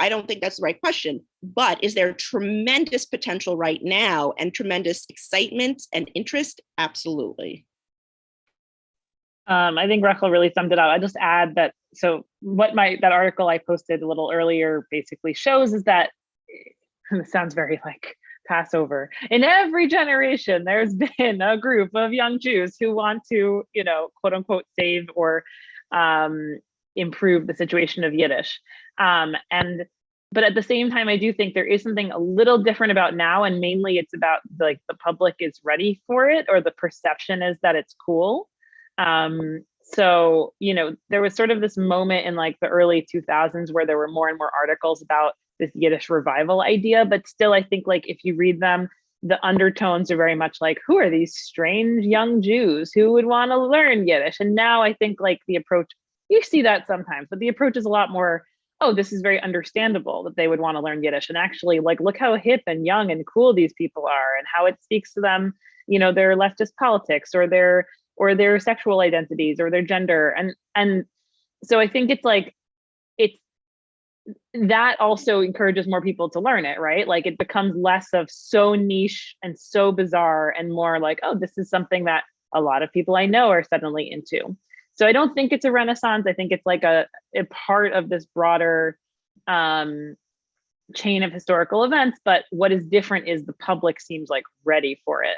don't think that's the right question, but is there tremendous potential right now and tremendous excitement and interest? Absolutely.
I think Rokhl really summed it up. I just add that, so what that article I posted a little earlier basically shows is that, and it sounds very like Passover, in every generation, there's been a group of young Jews who want to, quote unquote, save or improve the situation of Yiddish. But at the same time, I do think there is something a little different about now, and mainly it's about like the public is ready for it, or the perception is that it's cool. So, there was sort of this moment in like the early 2000s where there were more and more articles about this Yiddish revival idea, but still, I think like if you read them, the undertones are very much like, who are these strange young Jews who would want to learn Yiddish? And now I think like the approach, you see that sometimes, but the approach is a lot more, oh, this is very understandable that they would want to learn Yiddish. And actually, like, look how hip and young and cool these people are and how it speaks to them, their leftist politics or their sexual identities or their gender. And so I think it's like, that also encourages more people to learn it, right? Like it becomes less of so niche and so bizarre and more like, oh, this is something that a lot of people I know are suddenly into. So I don't think it's a renaissance. I think it's like a part of this broader chain of historical events. But what is different is the public seems like ready for it.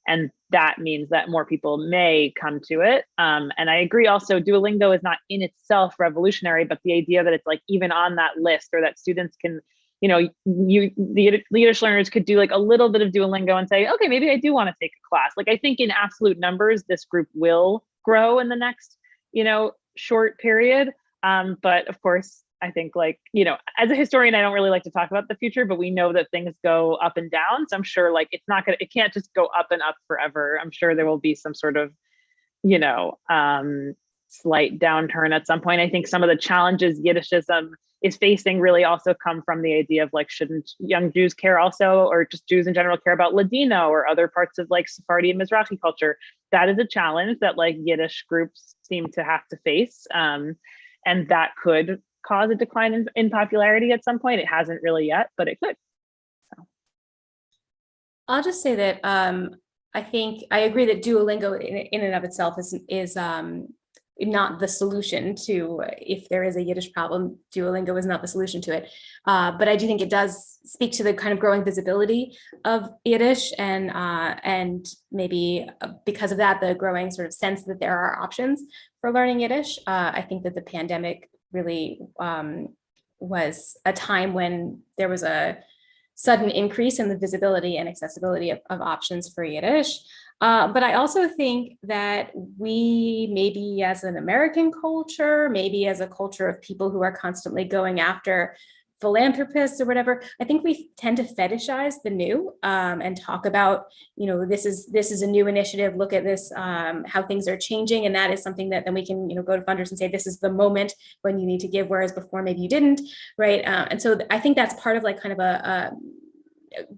And that means that more people may come to it. And I agree also, Duolingo is not in itself revolutionary, but the idea that it's like even on that list, or that students can, the Yiddish learners could do like a little bit of Duolingo and say, okay, maybe I do want to take a class. Like I think in absolute numbers, this group will grow in the next, short period. But of course, I think like, as a historian, I don't really like to talk about the future, but we know that things go up and down. So I'm sure like it can't just go up and up forever. I'm sure there will be some sort of, slight downturn at some point. I think some of the challenges Yiddishism is facing really also come from the idea of like, shouldn't young Jews care also, or just Jews in general care about Ladino or other parts of like Sephardi and Mizrahi culture? That is a challenge that like Yiddish groups seem to have to face. And that could cause a decline in popularity at some point. It hasn't really yet, but it could. So.
I'll just say that I think I agree that Duolingo in and of itself is not the solution to, if there is a Yiddish problem, Duolingo is not the solution to it. But I do think it does speak to the kind of growing visibility of Yiddish, and maybe because of that, the growing sort of sense that there are options for learning Yiddish. I think that the pandemic really was a time when there was a sudden increase in the visibility and accessibility of options for Yiddish. But I also think that we, maybe as an American culture, maybe as a culture of people who are constantly going after philanthropists or whatever, I think we tend to fetishize the new and talk about, this is a new initiative. Look at this, how things are changing, and that is something that then we can, go to funders and say, this is the moment when you need to give, whereas before maybe you didn't, right? And so I think that's part of like kind of a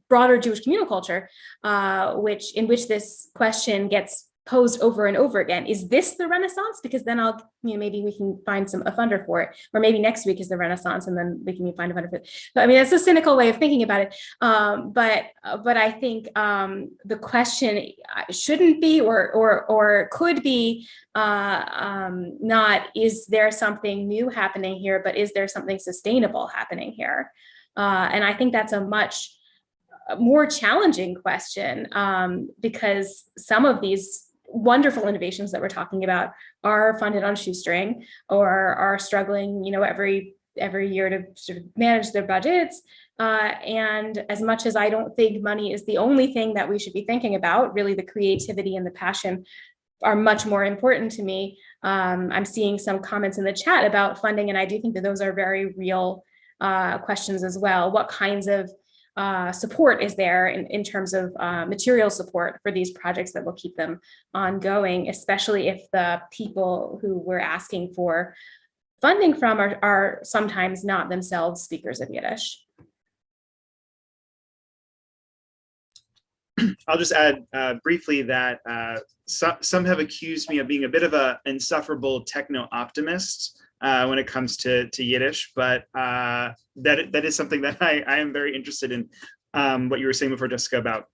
broader Jewish communal culture, in which this question gets posed over and over again. Is this the Renaissance? Because then maybe we can find a funder for it, or maybe next week is the Renaissance, and then we can find a funder for it. So, I mean, that's a cynical way of thinking about it. But I think the question shouldn't be, or could be, not is there something new happening here, but is there something sustainable happening here? And I think that's a much more challenging question, because some of these wonderful innovations that we're talking about are funded on shoestring, or are struggling, every year to sort of manage their budgets. And as much as I don't think money is the only thing that we should be thinking about, really the creativity and the passion are much more important to me. I'm seeing some comments in the chat about funding, and I do think that those are very real questions as well. What kinds of support is there in terms of material support for these projects that will keep them ongoing, especially if the people who we're asking for funding from are sometimes not themselves speakers of Yiddish.
I'll just add briefly that some have accused me of being a bit of an insufferable techno-optimist when it comes to Yiddish, but that is something that I am very interested in. What you were saying before, Jessica, about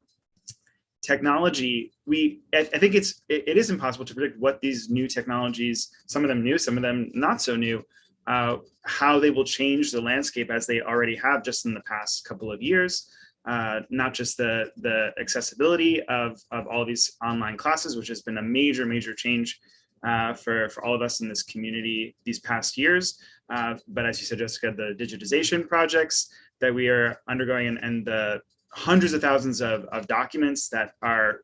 technology. I think it is impossible to predict what these new technologies, some of them new, some of them not so new, how they will change the landscape as they already have just in the past couple of years. Not just the accessibility of all of these online classes, which has been a major change for all of us in this community these past years. But as you said, Jessica, the digitization projects that we are undergoing and the hundreds of thousands of documents that are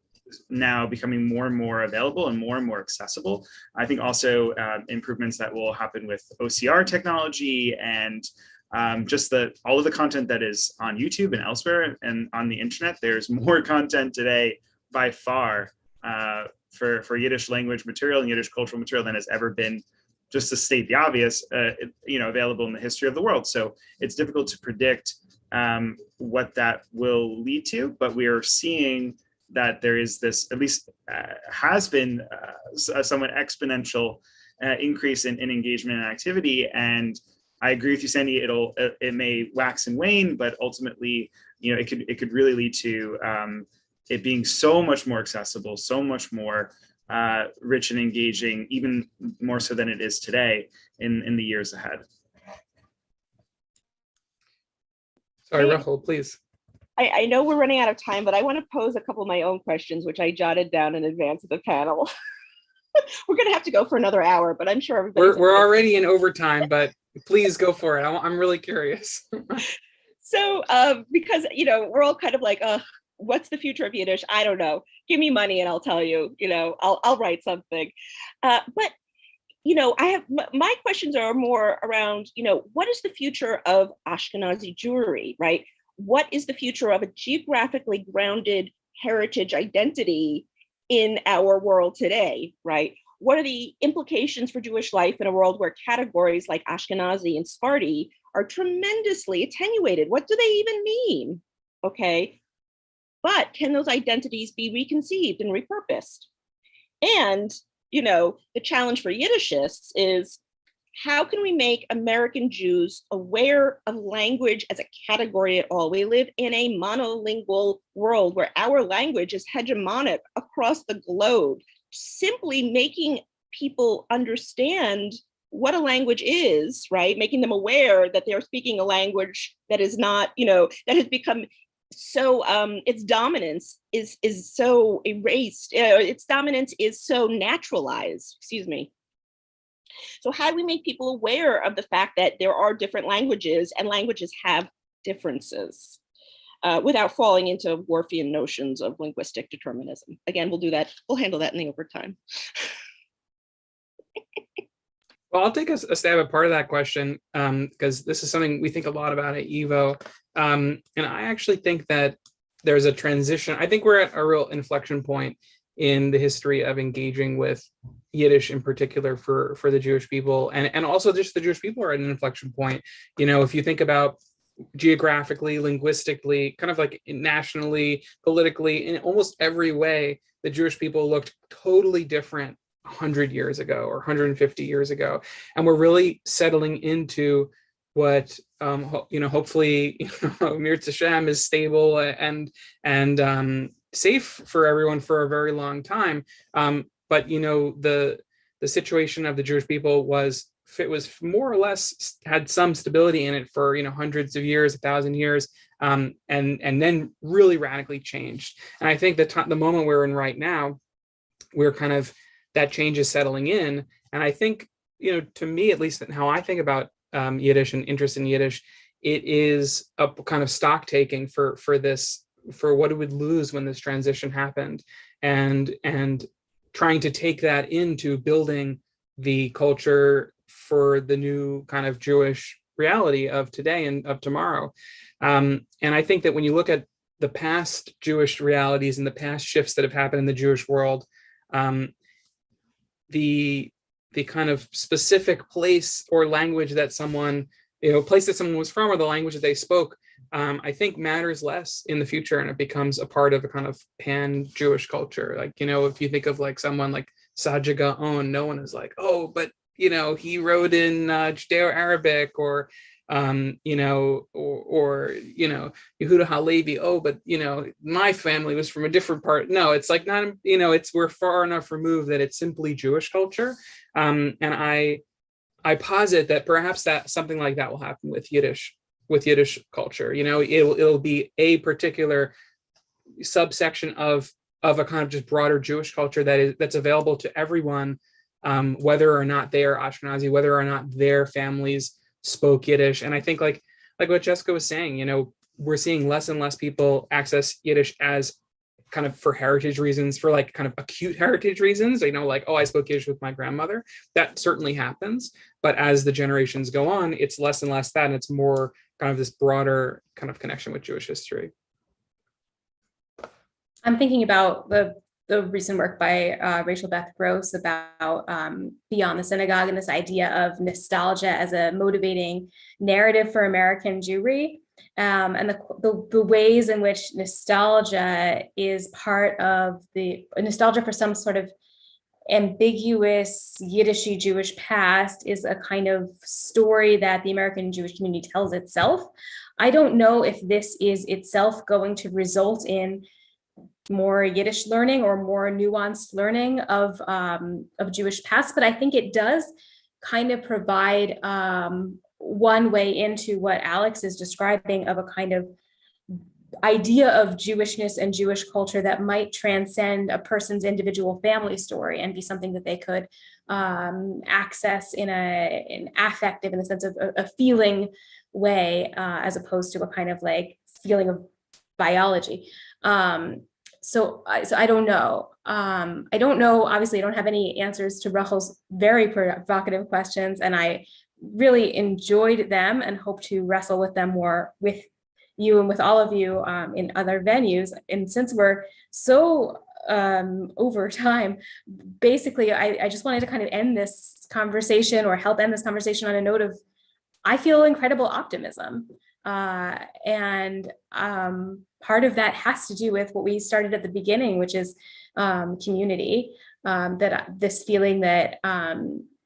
now becoming more and more available and more accessible. I think also improvements that will happen with OCR technology and just all of the content that is on YouTube and elsewhere and on the internet. There's more content today by far for Yiddish language material and Yiddish cultural material than has ever been, just to state the obvious, available in the history of the world. So it's difficult to predict what that will lead to, but we are seeing that there is this, at least has been a somewhat exponential increase in engagement and activity. And I agree with you, Sandy. It may wax and wane, but ultimately, it could really lead to it being so much more accessible, so much more rich and engaging, even more so than it is today in the years ahead.
Sorry, Rokhl, please.
I know we're running out of time, but I want to pose a couple of my own questions, which I jotted down in advance of the panel. We're going to have to go for another hour, but I'm sure everybody.
We're already in overtime, but please go for it. I'm really curious.
So, because we're all kind of like, what's the future of Yiddish? I don't know. Give me money and I'll tell you. I'll write something. But I have my questions are more around. What is the future of Ashkenazi Jewry, right? What is the future of a geographically grounded heritage identity in our world today, right? What are the implications for Jewish life in a world where categories like Ashkenazi and Sephardi are tremendously attenuated? What do they even mean? Okay, but can those identities be reconceived and repurposed? And, the challenge for Yiddishists is, how can we make American Jews aware of language as a category at all? We live in a monolingual world where our language is hegemonic across the globe. Simply making people understand what a language is, right? Making them aware that they're speaking a language that is not, that has become so, its dominance is so erased. Its dominance is so naturalized, excuse me. So how do we make people aware of the fact that there are different languages and languages have differences without falling into Worfian notions of linguistic determinism? Again, we'll do that. We'll handle that in the overtime.
Well, I'll take a stab at part of that question because this is something we think a lot about at YIVO. And I actually think that there's a transition. I think we're at a real inflection point in the history of engaging with Yiddish in particular for the Jewish people, and also just the Jewish people are at an inflection point. If you think about geographically, linguistically, kind of like nationally, politically, in almost every way, the Jewish people looked totally different 100 years ago or 150 years ago, and we're really settling into what hopefully Mirz Hashem is stable and safe for everyone for a very long time. But the situation of the Jewish people was more or less had some stability in it for hundreds of years, 1,000 years, and then really radically changed. And I think the moment we're in right now, we're kind of, that change is settling in. And I think to me, at least how I think about Yiddish and interest in Yiddish, it is a kind of stock taking for what it would lose when this transition happened, and trying to take that into building the culture for the new kind of Jewish reality of today and of tomorrow. And I think that when you look at the past Jewish realities and the past shifts that have happened in the Jewish world, the kind of specific place or language that someone, place that someone was from or the language that they spoke I think matters less in the future, and it becomes a part of a kind of pan-Jewish culture. Like, if you think of like someone like Saja Gaon, no one is like, oh, but he wrote in Judeo-Arabic, or Yehuda Halevi, oh, but my family was from a different part. No, it's like not, we're far enough removed that it's simply Jewish culture. And I posit that perhaps that something like that will happen with Yiddish culture. It'll be a particular subsection of a kind of just broader Jewish culture that's available to everyone, whether or not they are Ashkenazi, whether or not their families spoke Yiddish. And I think like what Jessica was saying, we're seeing less and less people access Yiddish as kind of for heritage reasons, for like kind of acute heritage reasons, like, oh, I spoke Yiddish with my grandmother. That certainly happens. But as the generations go on, it's less and less that, and it's more kind of this broader kind of connection with Jewish history.
I'm thinking about the recent work by Rachel Beth Gross about Beyond the Synagogue, and this idea of nostalgia as a motivating narrative for American Jewry, and the ways in which nostalgia is part of the nostalgia for some sort of ambiguous Yiddishy Jewish past is a kind of story that the American Jewish community tells itself. I don't know if this is itself going to result in more Yiddish learning or more nuanced learning of Jewish past, but I think it does kind of provide one way into what Alex is describing of a kind of idea of Jewishness and Jewish culture that might transcend a person's individual family story and be something that they could access in an affective, in the sense of a feeling way, as opposed to a kind of like feeling of biology. So I don't know. I don't know. Obviously, I don't have any answers to Rokhl's very provocative questions, and I really enjoyed them and hope to wrestle with them more with you and with all of you in other venues. And since we're so over time, basically, I just wanted to kind of end this conversation, or help end this conversation, on a note of, I feel incredible optimism. And part of that has to do with what we started at the beginning, which is community, that this feeling that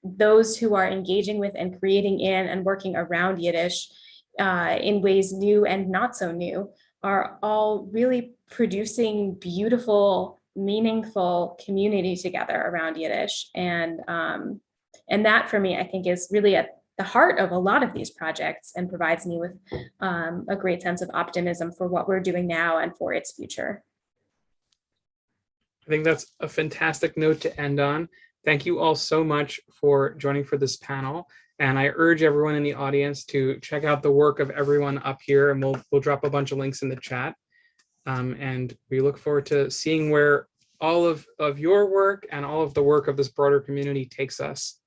those who are engaging with and creating in and working around Yiddish in ways new and not so new are all really producing beautiful, meaningful community together around Yiddish. And that for me, I think, is really at the heart of a lot of these projects, and provides me with a great sense of optimism for what we're doing now and for its future.
I think that's a fantastic note to end on. Thank you all so much for joining for this panel. And I urge everyone in the audience to check out the work of everyone up here, and we'll drop a bunch of links in the chat. And we look forward to seeing where all of your work and all of the work of this broader community takes us